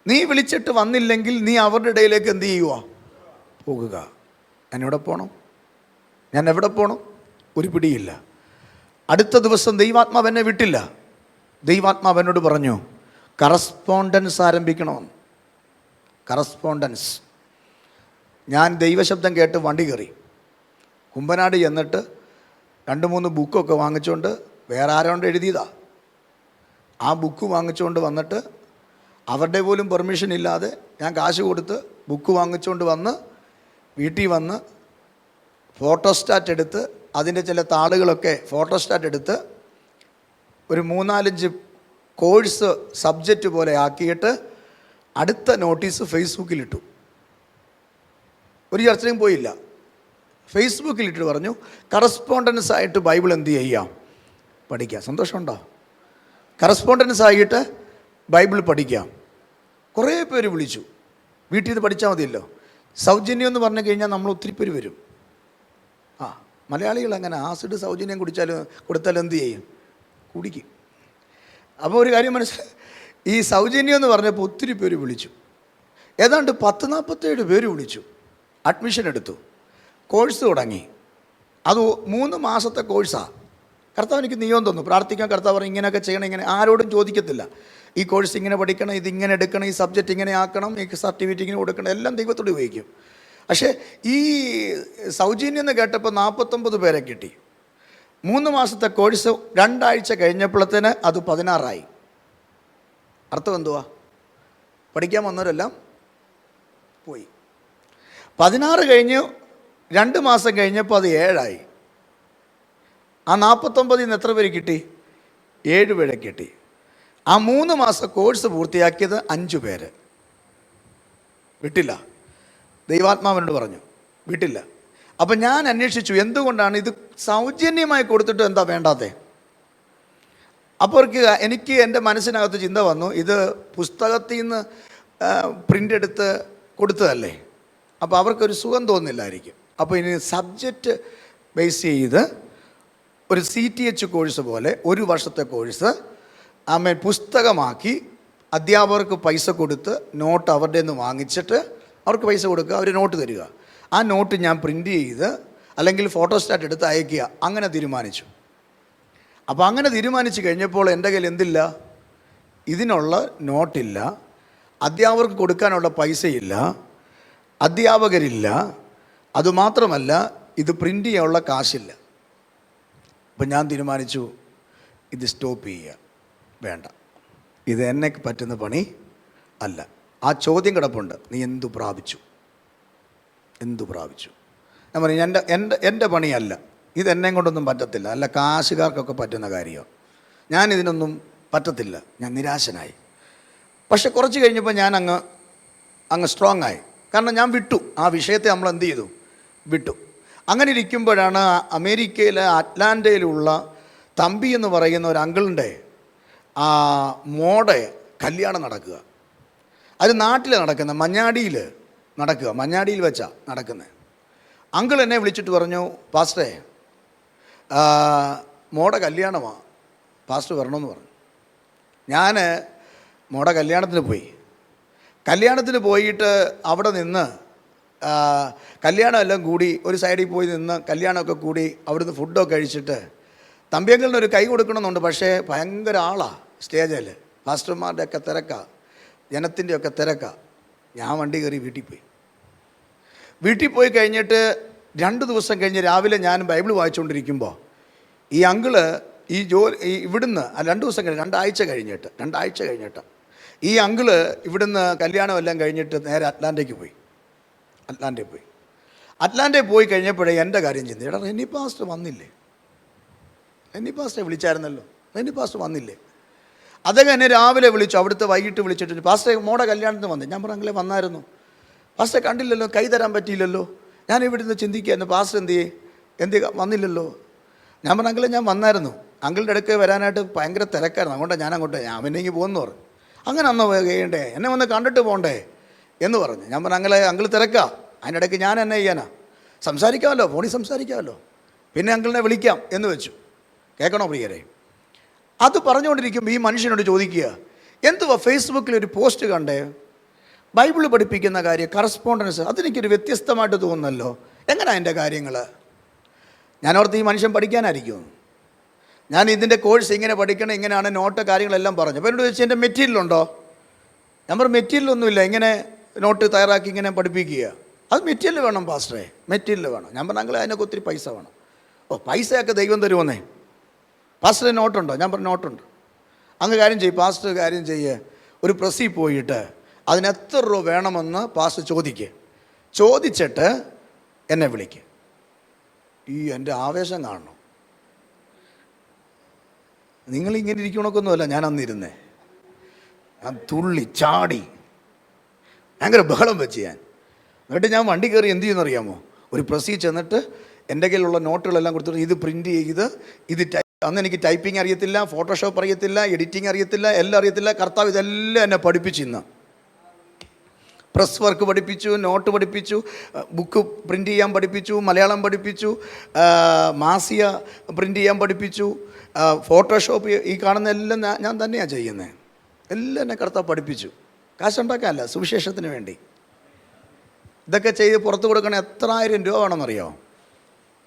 Speaker 1: നീ വിളിച്ചിട്ട് വന്നില്ലെങ്കിൽ നീ അവരുടെ ഇടയിലേക്ക് എന്ത് ചെയ്യുക? പോകുക. ഞാൻ എവിടെ പോകണം? ഞാൻ എവിടെ പോകണം? ഒരു പിടിയില്ല. അടുത്ത ദിവസം ദൈവാത്മാവ് എന്നെ വിട്ടില്ല. ദൈവാത്മാവ് എന്നോട് പറഞ്ഞു, കറസ്പോണ്ടൻസ് ആരംഭിക്കണമെന്ന്. കറസ്പോണ്ടൻസ്. ഞാൻ ദൈവശബ്ദം കേട്ട് വണ്ടി കയറി കുമ്പനാട് ചെന്നിട്ട് 2-3 ബുക്കൊക്കെ വാങ്ങിച്ചുകൊണ്ട്, വേറെ ആരോണ്ട് എഴുതിയതാ, ആ ബുക്ക് വാങ്ങിച്ചുകൊണ്ട് വന്നിട്ട് അവരുടെ പോലും പെർമിഷൻ ഇല്ലാതെ ഞാൻ കാശ് കൊടുത്ത് ബുക്ക് വാങ്ങിച്ചുകൊണ്ട് വന്ന് വീട്ടിൽ വന്ന് ഫോട്ടോസ്റ്റാറ്റ് എടുത്ത്, അതിൻ്റെ ചില താളുകളൊക്കെ ഫോട്ടോസ്റ്റാറ്റ് എടുത്ത് ഒരു 3-4 കോഴ്സ് സബ്ജക്റ്റ് പോലെ ആക്കിയിട്ട് അടുത്ത നോട്ടീസ് ഫേസ്ബുക്കിലിട്ടു. ഒരു ചർച്ചയും പോയില്ല. ഫേസ്ബുക്കിലിട്ട് പറഞ്ഞു, കറസ്പോണ്ടൻസ് ആയിട്ട് ബൈബിൾ എന്ത് ചെയ്യാം? പഠിക്കാം. സന്തോഷമുണ്ടോ? കറസ്പോണ്ടൻസ് ആയിട്ട് ബൈബിൾ പഠിക്കാം. കുറേ പേര് വിളിച്ചു. വീട്ടിൽ നിന്ന് പഠിച്ചാൽ മതിയല്ലോ. സൗജന്യം എന്ന് പറഞ്ഞു കഴിഞ്ഞാൽ നമ്മൾ ഒത്തിരി പേര് വരും. മലയാളികൾ അങ്ങനെ ആസിഡ് സൗജന്യം കൊടുത്താൽ എന്ത് ചെയ്യും? കുടിക്കും. അപ്പോൾ ഒരു കാര്യം മനസ്സിലായി, ഈ സൗജന്യം എന്ന് പറഞ്ഞപ്പോൾ ഒത്തിരി പേര് വിളിച്ചു. ഏതാണ്ട് 10-47 പേര് വിളിച്ചു. അഡ്മിഷൻ എടുത്തു. കോഴ്സ് തുടങ്ങി. അത് 3 മാസത്തെ കോഴ്സാണ്. കർത്താവ് എനിക്ക് നിയമം തന്നു. പ്രാർത്ഥിക്കാൻ കർത്താവ് പറഞ്ഞു, ഇങ്ങനെയൊക്കെ ചെയ്യണം. ഇങ്ങനെ ആരോടും ചോദിക്കത്തില്ല. ഈ കോഴ്സ് ഇങ്ങനെ പഠിക്കണം, ഇതിങ്ങനെ എടുക്കണം, ഈ സബ്ജക്റ്റ് ഇങ്ങനെ ആക്കണം, ഈ സർട്ടിഫിക്കറ്റ് ഇങ്ങനെ കൊടുക്കണം, എല്ലാം ദൈവത്തോട് ഉപയോഗിക്കും. പക്ഷേ ഈ സൗജന്യം എന്ന് കേട്ടപ്പോൾ 49 പേരെ കിട്ടി. 3 മാസത്തെ കോഴ്സ് 2 ആഴ്ച കഴിഞ്ഞപ്പോഴത്തേന് അത് 16 അർത്ഥം എന്തുവാ? പഠിക്കാൻ വന്നവരെല്ലാം പോയി. 16 കഴിഞ്ഞ് 2 മാസം കഴിഞ്ഞപ്പോൾ അത് 7 ആ 49 എത്ര പേര് കിട്ടി? 7 പേരെ കിട്ടി. ആ 3 മാസം കോഴ്സ് പൂർത്തിയാക്കിയത് 5 പേര്. വിട്ടില്ല. ദൈവാത്മാവിനോട് പറഞ്ഞു, വിട്ടില്ല. അപ്പം ഞാൻ അന്വേഷിച്ചു, എന്തുകൊണ്ടാണ് ഇത് സൗജന്യമായി കൊടുത്തിട്ട് എന്താ വേണ്ടാത്തേ? അപ്പോൾ എനിക്ക് എൻ്റെ മനസ്സിനകത്ത് ചിന്ത വന്നു, ഇത് പുസ്തകത്തിൽ നിന്ന് പ്രിൻ്റ് എടുത്ത് കൊടുത്തതല്ലേ, അപ്പോൾ അവർക്കൊരു സുഖം തോന്നില്ലായിരിക്കും. അപ്പോൾ ഇനി സബ്ജക്റ്റ് ബേസ് ചെയ്ത് ഒരു CTH കോഴ്സ് പോലെ 1 വർഷത്തെ കോഴ്സ് പുസ്തകമാക്കി അധ്യാപകർക്ക് പൈസ കൊടുത്ത് നോട്ട് അവരുടെ നിന്ന് വാങ്ങിച്ചിട്ട് അവർക്ക് പൈസ കൊടുക്കുക, അവർ നോട്ട് തരിക. ആ നോട്ട് ഞാൻ പ്രിൻ്റ് ചെയ്ത് അല്ലെങ്കിൽ ഫോട്ടോസ്റ്റാറ്റ് എടുത്ത് അയക്കുക. അങ്ങനെ തീരുമാനിച്ചു. അപ്പോൾ അങ്ങനെ തീരുമാനിച്ച് കഴിഞ്ഞപ്പോൾ എൻ്റെ കയ്യിൽ എന്തില്ല? ഇതിനുള്ള നോട്ടില്ല, അധ്യാപകർക്ക് കൊടുക്കാനുള്ള പൈസയില്ല, അധ്യാപകരില്ല, അതുമാത്രമല്ല ഇത് പ്രിൻ്റ് ചെയ്യാനുള്ള കാശില്ല. അപ്പം ഞാൻ തീരുമാനിച്ചു, ഇത് സ്റ്റോപ്പ് ചെയ്യുക, വേണ്ട, ഇത് എന്നെ പറ്റുന്ന പണി അല്ല. ആ ചോദ്യം കിടപ്പുണ്ട്, നീ എന്തു പ്രാപിച്ചു? ഞാൻ പറയും, എൻ്റെ പണിയല്ല, ഇതെന്നെ കൊണ്ടൊന്നും പറ്റത്തില്ല, അല്ല കാശുകാർക്കൊക്കെ പറ്റുന്ന കാര്യമോ, ഞാനിതിനൊന്നും പറ്റത്തില്ല. ഞാൻ നിരാശനായി. പക്ഷെ കുറച്ച് കഴിഞ്ഞപ്പോൾ ഞാൻ അങ്ങ് സ്ട്രോങ് ആയി. കാരണം ഞാൻ വിട്ടു. ആ വിഷയത്തെ നമ്മൾ എന്ത് ചെയ്തു? വിട്ടു. അങ്ങനെ ഇരിക്കുമ്പോഴാണ് അമേരിക്കയിലെ അറ്റ്ലാന്റയിലുള്ള തമ്പി എന്ന് പറയുന്ന ഒരു അങ്കിളിൻ്റെ മോടെ കല്യാണം നടക്കുക. അത് നാട്ടിൽ നടക്കുന്ന മഞ്ഞാടിയിൽ നടക്കുക. മഞ്ഞാടിയിൽ വെച്ചാണ് നടക്കുന്നത്. അങ്കിൾ എന്നെ വിളിച്ചിട്ട് പറഞ്ഞു, പാസ്റ്ററെ, മോടെ കല്യാണമാണ്, പാസ്റ്റർ വരണമെന്ന് പറഞ്ഞു. ഞാൻ മോടെ കല്യാണത്തിന് പോയി. കല്യാണത്തിന് പോയിട്ട് അവിടെ നിന്ന് കല്യാണമെല്ലാം കൂടി ഒരു സൈഡിൽ പോയി നിന്ന് കല്യാണമൊക്കെ കൂടി അവിടുന്ന് ഫുഡൊക്കെ കഴിച്ചിട്ട് തമ്പിയങ്കളിന് ഒരു കൈ കൊടുക്കണമെന്നുണ്ട്. പക്ഷേ ഭയങ്കര ആളാണ് സ്റ്റേജിൽ. പാസ്റ്റർമാരുടെയൊക്കെ തിരക്കാണ്, ജനത്തിൻ്റെയൊക്കെ തിരക്കാണ്. ഞാൻ വണ്ടി കയറി വീട്ടിൽ പോയി കഴിഞ്ഞിട്ട് 2 ദിവസം കഴിഞ്ഞ് രാവിലെ ഞാൻ ബൈബിൾ വായിച്ചുകൊണ്ടിരിക്കുമ്പോൾ ഈ അങ്കിള് ഇവിടുന്ന് 2 ദിവസം കഴിഞ്ഞ് 2 ആഴ്ച കഴിഞ്ഞിട്ട് ഈ അങ്കിള് ഇവിടുന്ന് കല്യാണം എല്ലാം കഴിഞ്ഞിട്ട് നേരെ അറ്റ്ലാന്റയിൽ പോയി. അറ്റ്ലാന്റയിൽ പോയി കഴിഞ്ഞപ്പോഴേ എൻ്റെ കാര്യം ചിന്തി, എടാ റെനി പാസ്റ്റർ വന്നില്ലേ? റെനി പാസ്റ്ററെ വിളിച്ചായിരുന്നല്ലോ, റെനി പാസ്റ്റർ വന്നില്ലേ? അദ്ദേഹം എന്നെ രാവിലെ വിളിച്ചു, അവിടുത്തെ വൈകിട്ട് വിളിച്ചിട്ട് പാസ്റ്റർ മോടെ കല്യാണത്തിന് വന്നു. ഞാൻ പറഞ്ഞു അങ്കിളെ വന്നായിരുന്നു. പാസ്റ്റർ കണ്ടില്ലല്ലോ, കൈ തരാൻ പറ്റിയില്ലല്ലോ. ഞാൻ ഇവിടുന്ന് ചിന്തിക്കുകയായിരുന്നു പാസ്റ്റർ എന്ത് വന്നില്ലല്ലോ. ഞാൻ പറഞ്ഞു അങ്കിളെ ഞാൻ വന്നായിരുന്നു, അങ്കിളുടെ അടുക്ക് വരാനായിട്ട് ഭയങ്കര തിരക്കായിരുന്നു, അതുകൊണ്ടാണ് ഞാൻ പിന്നെങ്കിൽ പോകുമെന്ന് പറഞ്ഞു. അങ്ങനെ അന്ന് ചെയ്യണ്ടേ, എന്നെ വന്ന് കണ്ടിട്ട് പോകണ്ടേ എന്ന് പറഞ്ഞു. ഞാൻ പറഞ്ഞു അങ്കിൾ തിരക്കാ, അതിനിടയ്ക്ക് ഞാൻ എന്നെ ചെയ്യാനാ, സംസാരിക്കാമല്ലോ, ഫോണിൽ സംസാരിക്കാമല്ലോ, പിന്നെ അങ്കിളിനെ വിളിക്കാം എന്ന് വെച്ചു. കേൾക്കണോ പ്രിയരെ? അത് പറഞ്ഞുകൊണ്ടിരിക്കുമ്പോൾ ഈ മനുഷ്യനോട് ചോദിക്കുക, എന്തുവാ ഫേസ്ബുക്കിൽ ഒരു പോസ്റ്റ് കണ്ടേ, ബൈബിൾ പഠിപ്പിക്കുന്ന കാര്യം കറസ്പോണ്ടൻസ്, അതെനിക്കൊരു വ്യത്യസ്തമായിട്ട് തോന്നുന്നല്ലോ, എങ്ങനെയാണ് എൻ്റെ കാര്യങ്ങൾ? ഞാനോർത്ത് ഈ മനുഷ്യൻ പഠിക്കാനായിരിക്കും. ഞാൻ ഇതിൻ്റെ കോഴ്സ് ഇങ്ങനെ പഠിക്കണം, ഇങ്ങനെയാണ് നോട്ട് കാര്യങ്ങളെല്ലാം പറഞ്ഞു. അപ്പോൾ എന്നോട് ചോദിച്ചാൽ എൻ്റെ മെറ്റീരിയലുണ്ടോ? ഞാൻ പറഞ്ഞു മെറ്റീരിയലൊന്നുമില്ല, ഇങ്ങനെ നോട്ട് തയ്യാറാക്കി ഇങ്ങനെ പഠിപ്പിക്കുക. അത് മെറ്റീരിയൽ വേണം പാസ്റ്ററെ, മെറ്റീരിയൽ വേണം. ഞാൻ പറഞ്ഞു അങ്കിളെ അതിനൊക്കെ ഒത്തിരി പൈസ വേണം. പൈസയൊക്കെ ദൈവം തരുമെന്നേ. പാസ്റ്റർ നോട്ടുണ്ടോ? ഞാൻ പറഞ്ഞു നോട്ടുണ്ട്. അങ്ങ് കാര്യം ചെയ്യും പാസ്റ്റർ, കാര്യം ചെയ്യേ, ഒരു പ്രസ്സിൽ പോയിട്ട് അതിന് എത്ര രൂപ വേണമെന്ന് പാസ്റ്റർ ചോദിച്ചിട്ട് എന്നെ വിളിക്കുക. എൻ്റെ ആവേശം കാണണം. നിങ്ങളിങ്ങനെ ഇരിക്കണമൊക്കൊന്നുമല്ല ഞാൻ അന്നിരുന്നേ. ഞാൻ തുള്ളി ചാടി ഭയങ്കര ബഹളം വെച്ച് എന്നിട്ട് ഞാൻ വണ്ടി കയറി എന്ത് ചെയ്യുമെന്നറിയാമോ, ഒരു പ്രസ്സിൽ ചെന്നിട്ട് എൻ്റെ കയ്യിലുള്ള നോട്ടുകളെല്ലാം കൊടുത്തിട്ട് ഇത് പ്രിൻ്റ് ചെയ്ത് അന്ന് എനിക്ക് ടൈപ്പിംഗ് അറിയത്തില്ല, ഫോട്ടോഷോപ്പ് അറിയത്തില്ല, എഡിറ്റിംഗ് അറിയത്തില്ല, എല്ലാം അറിയത്തില്ല. കർത്താവ് ഇതെല്ലാം എന്നെ പഠിപ്പിച്ചു. ഇന്ന് പ്രസ് വർക്ക് പഠിപ്പിച്ചു, നോട്ട് പഠിപ്പിച്ചു, ബുക്ക് പ്രിൻ്റ് ചെയ്യാൻ പഠിപ്പിച്ചു, മലയാളം പഠിപ്പിച്ചു, മാസിക പ്രിൻ്റ് ചെയ്യാൻ പഠിപ്പിച്ചു, ഫോട്ടോഷോപ്പ് ഈ കാണുന്ന എല്ലാം ഞാൻ തന്നെയാണ് ചെയ്യുന്നത്. എല്ലാം എന്നെ കർത്താവ് പഠിപ്പിച്ചു. കാശുണ്ടാക്കാനല്ല, സുവിശേഷത്തിന് വേണ്ടി. ഇതൊക്കെ ചെയ്ത് പുറത്ത് കൊടുക്കണ എത്ര ആയിരം രൂപ വേണമെന്നറിയോ?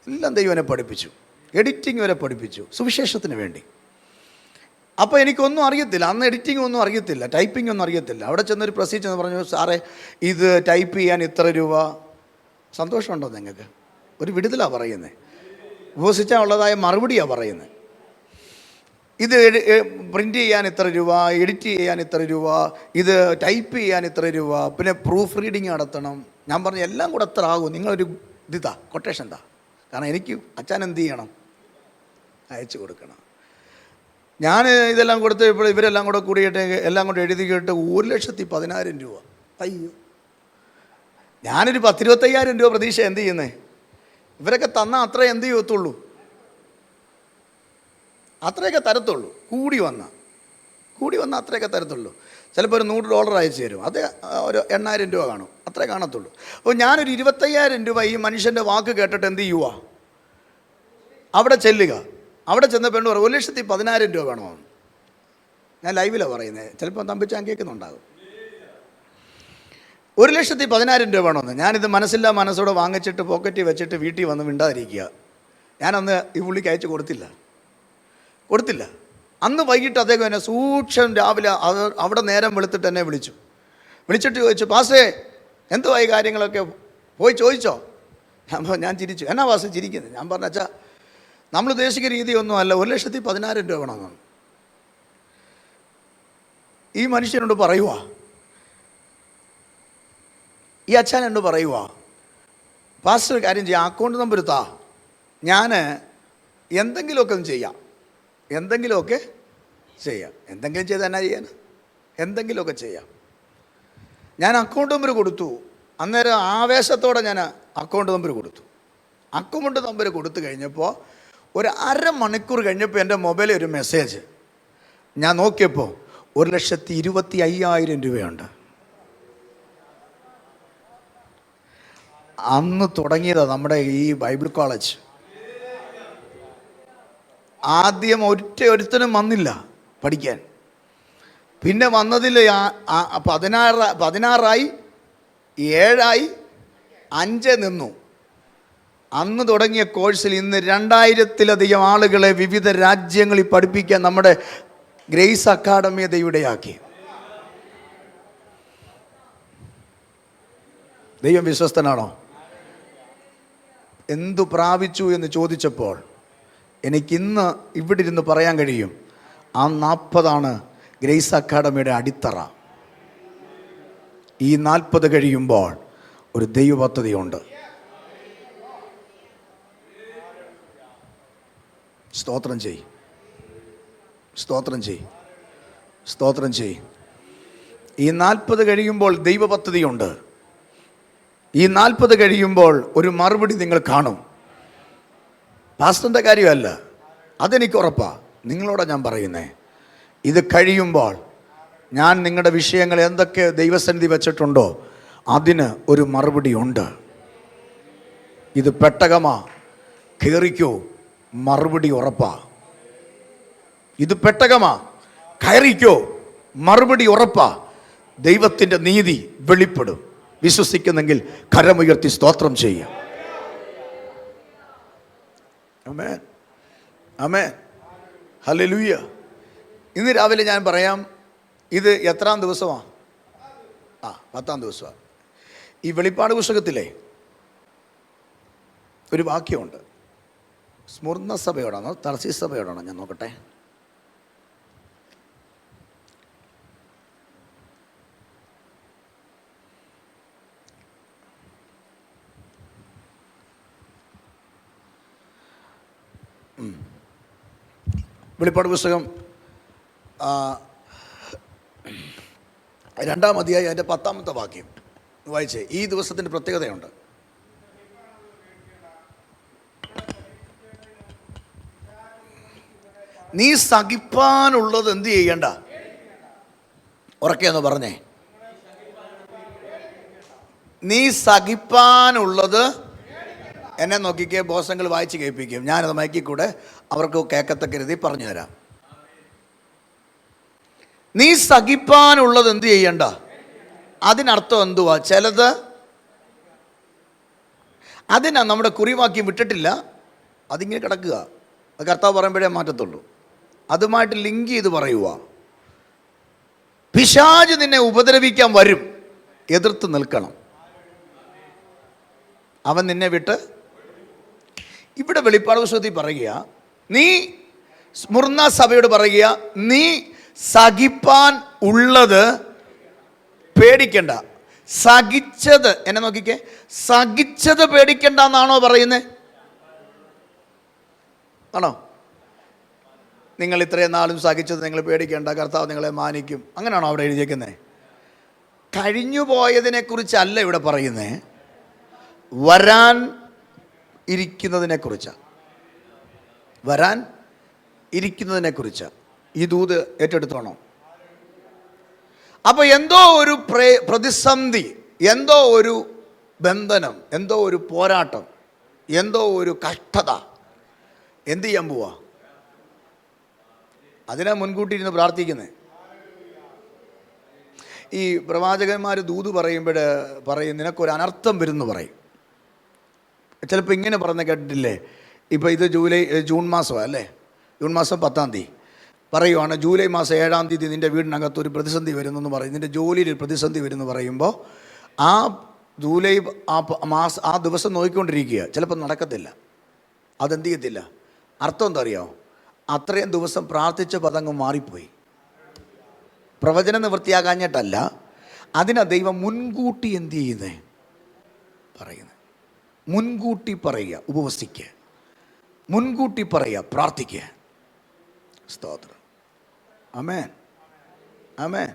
Speaker 1: എല്ലാം ദൈവം എന്നെ പഠിപ്പിച്ചു. എഡിറ്റിംഗ് വരെ പഠിപ്പിച്ചു, സുവിശേഷത്തിന് വേണ്ടി. അപ്പോൾ എനിക്കൊന്നും അറിയത്തില്ല, അന്ന് എഡിറ്റിംഗ് ഒന്നും അറിയത്തില്ല, ടൈപ്പിംഗ് ഒന്നും അറിയത്തില്ല. അവിടെ ചെന്നൊരു പ്രസ്സിൽ ചെന്ന് പറഞ്ഞു, സാറേ ഇത് ടൈപ്പ് ചെയ്യാൻ ഇത്ര രൂപ. സന്തോഷമുണ്ടോ നിങ്ങൾക്ക്? ഒരു വിടുതലാണ് പറയുന്നത്, ഉപസിച്ചാൽ ഉള്ളതായ മറുപടിയാണ് പറയുന്നത്. ഇത് പ്രിൻ്റ് ചെയ്യാൻ ഇത്ര രൂപ, എഡിറ്റ് ചെയ്യാൻ ഇത്ര രൂപ, ഇത് ടൈപ്പ് ചെയ്യാൻ ഇത്ര രൂപ, പിന്നെ പ്രൂഫ് റീഡിങ് നടത്തണം. ഞാൻ പറഞ്ഞു എല്ലാം കൂടെ എത്ര ആകും, നിങ്ങളൊരു കൊട്ടേഷൻ താ, കാരണം എനിക്ക് അച്ഛൻ എന്ത് ചെയ്യണം, അയച്ചു കൊടുക്കണം. ഞാൻ ഇതെല്ലാം കൊടുത്ത് ഇപ്പോൾ ഇവരെല്ലാം കൂടെ കൂടിയിട്ട് എല്ലാം കൂടെ എഴുതിയിട്ട് 1,10,000 രൂപ. അയ്യോ, ഞാനൊരു 10,25,000 രൂപ പ്രതീക്ഷ എന്ത് ചെയ്യുന്നേ? ഇവരൊക്കെ തന്നാൽ അത്രേ എന്ത് ചെയ്യത്തുള്ളൂ, അത്രയൊക്കെ തരത്തുള്ളൂ. കൂടി വന്നാൽ അത്രയൊക്കെ തരത്തുള്ളൂ. ചിലപ്പോൾ ഒരു $100 അയച്ചു തരും, അത് ഒരു 8,000 രൂപ കാണും, അത്രേ കാണത്തുള്ളൂ. അപ്പോൾ ഞാനൊരു 25,000 രൂപ ഈ മനുഷ്യൻ്റെ വാക്ക് കേട്ടിട്ട് എന്ത് ചെയ്യുക, അവിടെ ചെല്ലുക. അവിടെ ചെന്ന പെണ്ണ് പറയും 1,10,000 രൂപ വേണോ? ഞാൻ ലൈവിലാണ് പറയുന്നത്, ചിലപ്പോൾ തമ്പിച്ചാൻ കേൾക്കുന്നുണ്ടാകും. 1,10,000 രൂപ വേണമെന്ന്. ഞാനിത് മനസ്സോടെ വാങ്ങിച്ചിട്ട് പോക്കറ്റിൽ വെച്ചിട്ട് വീട്ടിൽ വന്ന് മിണ്ടാതിരിക്കുക. ഞാനന്ന് ഈ പുള്ളിക്ക് അയച്ചു കൊടുത്തില്ല. അന്ന് വൈകിട്ട് അദ്ദേഹം എന്നെ സൂക്ഷം രാവിലെ അവിടെ നേരം വെളുത്തിട്ട് എന്നെ വിളിച്ചിട്ട് ചോദിച്ചു, പാസ്റ്റേ എന്തുവാ ഈ കാര്യങ്ങളൊക്കെ, പോയി ചോദിച്ചോ? ഞാൻ ചിരിച്ചു. എന്നാ പാസ്റ്റേ ചിരിക്കുന്നത്? ഞാൻ പറഞ്ഞ അച്ഛാ, നമ്മൾ ഉദ്ദേശിക്കുന്ന രീതിയൊന്നും അല്ല, 1,10,000 രൂപ വേണമെന്നാണ്. ഈ മനുഷ്യനോട് പറയുവാ, ഈ അച്ഛൻ എന്നോട് പറയുവാ, പാസ്റ്റർ കാര്യം ചെയ്യാം, അക്കൗണ്ട് നമ്പർ താ, ഞാൻ എന്തെങ്കിലുമൊക്കെ ചെയ്യാം. എന്തെങ്കിലും ചെയ്ത് എന്നാ ചെയ്യാൻ? എന്തെങ്കിലുമൊക്കെ ചെയ്യാം. ഞാൻ അക്കൗണ്ട് നമ്പർ കൊടുത്തു. അന്നേരം ആവേശത്തോടെ ഞാൻ അക്കൗണ്ട് നമ്പർ കൊടുത്തു. അക്കൗണ്ട് നമ്പർ കൊടുത്തു കഴിഞ്ഞപ്പോൾ ഒരു 1/2 മണിക്കൂർ കഴിഞ്ഞപ്പോൾ എൻ്റെ മൊബൈലിൽ ഒരു മെസ്സേജ്. ഞാൻ നോക്കിയപ്പോൾ 1,25,000 രൂപയുണ്ട്. അന്ന് തുടങ്ങിയതാണ് നമ്മുടെ ഈ ബൈബിൾ കോളേജ്. ആദ്യം ഒരുത്തനും വന്നില്ല പഠിക്കാൻ. പിന്നെ വന്നതിൽ 16ആയി, 7ആയി, 5 നിന്നു. അന്ന് തുടങ്ങിയ കോഴ്സിൽ ഇന്ന് 2,000-ലധികം ആളുകളെ വിവിധ രാജ്യങ്ങളിൽ പഠിപ്പിക്കാൻ നമ്മുടെ ഗ്രേസ് അക്കാഡമിയെ ദൈവടയാക്കി. ദൈവം വിശ്വസ്തനാണോ? എന്തു പ്രാപിച്ചു എന്ന് ചോദിച്ചപ്പോൾ എനിക്കിന്ന് ഇവിടെ ഇരുന്ന് പറയാൻ കഴിയും, ആ 40 ഗ്രേസ് അക്കാഡമിയുടെ അടിത്തറ. ഈ 40 കഴിയുമ്പോൾ ഒരു ദൈവ പദ്ധതിയുണ്ട്. സ്തോത്രം ചെയ്, സ്തോത്രം ചെയ്, സ്തോത്രം ചെയ്. ഈ 40 കഴിയുമ്പോൾ ദൈവ പദ്ധതിയുണ്ട്. ഈ 40 കഴിയുമ്പോൾ ഒരു മറുപടി നിങ്ങൾ കാണും. പാസ്റ്ററിൻ്റെ കാര്യമല്ല, അതെനിക്ക് ഉറപ്പാണ്. നിങ്ങളോടാണ് ഞാൻ പറയുന്നത്. ഇത് കഴിയുമ്പോൾ ഞാൻ നിങ്ങളുടെ വിഷയങ്ങൾ എന്തൊക്കെ ദൈവസന്നിധി വെച്ചിട്ടുണ്ടോ അതിന് ഒരു മറുപടി ഉണ്ട്. ഇത് പെട്ടകമാ, കയറിക്കോ, മറുപടി ഉറപ്പാ. ഇത് പെട്ടകമാ, കയറിക്കോ, മറുപടി ഉറപ്പാ. ദൈവത്തിൻ്റെ നീതി വെളിപ്പെടും. വിശ്വസിക്കുന്നെങ്കിൽ കരമുയർത്തി സ്തോത്രം ചെയ്യാം. ആമേൻ, ആമേൻ, ഹല്ലേലൂയ. ഇന്ന് രാവിലെ ഞാൻ പറയാം, ഇത് എത്രാം ദിവസമാണ്? 10ാം ദിവസമാണ്. ഈ വെളിപ്പാട് പുസ്തകത്തിലെ ഒരു വാക്യമുണ്ട്. സ്മുർന്ന സഭയോടാണോ തർസീസ് സഭയോടാണോ? ഞാൻ നോക്കട്ടെ. വെളിപ്പാട് പുസ്തകം 2-ാം അധ്യായം അതിൻ്റെ 10ാമത്തെ വാക്യം വായിച്ചേ. ഈ ദിവസത്തിൻ്റെ പ്രത്യേകതയുണ്ട്. നീ സഹിപ്പാനുള്ളത് എന്ത് ചെയ്യണ്ട? ഉറക്കെയെന്ന് പറഞ്ഞേ. നീ സഹിപ്പാനുള്ളത്, എന്നെ നോക്കിക്കേ, ബോസങ്ങൾ വായിച്ച് കേൾപ്പിക്കും. ഞാനത് മയക്കി കൂടെ അവർക്ക് കേൾക്കത്തക്ക രീതി പറഞ്ഞു തരാം. നീ സഹിപ്പാനുള്ളത് എന്ത് ചെയ്യണ്ട? അതിനർത്ഥം എന്തുവാ? ചിലത് അതിനാ നമ്മുടെ കുറിവാക്യം വിട്ടിട്ടില്ല, അതിങ്ങനെ കിടക്കുക. അത് കർത്താവ് പറയുമ്പോഴേ മാറ്റത്തുള്ളൂ. അതുമായിട്ട് ലിങ്ക് ചെയ്ത് പറയുക. പിശാച് നിന്നെ ഉപദ്രവിക്കാൻ വരും, എതിർത്ത് നിൽക്കണം. അവൻ നിന്നെ വിട്ട്. ഇവിടെ വെളിപ്പാട് പുസ്തകത്തിൽ പറയുക, നീ സ്മുർന്ന സഭയോട് പറയുക, നീ സഹിപ്പാൻ ഉള്ളത് പേടിക്കണ്ട. സഹിച്ചത്, എന്നെ നോക്കിക്കേ, സഹിച്ചത് പേടിക്കണ്ട എന്നാണോ പറയുന്നത്? ആണോ? നിങ്ങൾ ഇത്രയും നാളും സഹിച്ചത് നിങ്ങൾ പേടിക്കേണ്ട, കർത്താവ് നിങ്ങളെ മാനിക്കും, അങ്ങനെയാണോ അവിടെ എഴുതിയേക്കുന്നത്? കഴിഞ്ഞു പോയതിനെ കുറിച്ചല്ല ഇവിടെ പറയുന്നത്, വരാൻ ഇരിക്കുന്നതിനെ കുറിച്ചാണ്. വരാൻ ഇരിക്കുന്നതിനെ കുറിച്ചാണ് ഈ ദൂത് ഏറ്റെടുത്തോണം. അപ്പോൾ എന്തോ ഒരു പ്രതിസന്ധി, എന്തോ ഒരു ബന്ധനം, എന്തോ ഒരു പോരാട്ടം, എന്തോ ഒരു കഷ്ടത എന്ത് ചെയ്യാൻ പോവാ? അതിനാ മുൻകൂട്ടി ഇരുന്ന് പ്രാർത്ഥിക്കുന്നത്. ഈ പ്രവാചകന്മാർ ദൂത് പറയുമ്പോൾ പറയും, നിനക്കൊരു അനർത്ഥം വരുമെന്ന് പറയും. ചിലപ്പോൾ ഇങ്ങനെ പറഞ്ഞ് കേട്ടിട്ടില്ലേ? ഇപ്പോൾ ഇത് ജൂൺ മാസമാണ് അല്ലേ? ജൂൺ മാസം 10-ാം തീയതി പറയുവാണ്, ജൂലൈ മാസം 7-ാം തീയതി നിൻ്റെ വീടിനകത്ത് ഒരു പ്രതിസന്ധി വരുന്നെന്ന് പറയും, നിൻ്റെ ജോലിയിൽ ഒരു പ്രതിസന്ധി വരുമെന്ന് പറയുമ്പോൾ ആ ജൂലൈ ആ ദിവസം നോക്കിക്കൊണ്ടിരിക്കുക. ചിലപ്പോൾ നടക്കത്തില്ല. അതെന്ത് ചെയ്യത്തില്ല. അർത്ഥം എന്താ അറിയാമോ? അത്രയും ദിവസം പ്രാർത്ഥിച്ച പദങ്ങ് മാറിപ്പോയി. പ്രവചന നിവൃത്തിയാകാഞ്ഞിട്ടല്ല, അതിനാ ദൈവം മുൻകൂട്ടി എന്ത് ചെയ്യുന്നേ പറയുന്നത്. മുൻകൂട്ടി പറയുക, ഉപവസിക്കുക, മുൻകൂട്ടി പറയുക, പ്രാർത്ഥിക്കുക. സ്തോത്രം. ആമേൻ, ആമേൻ.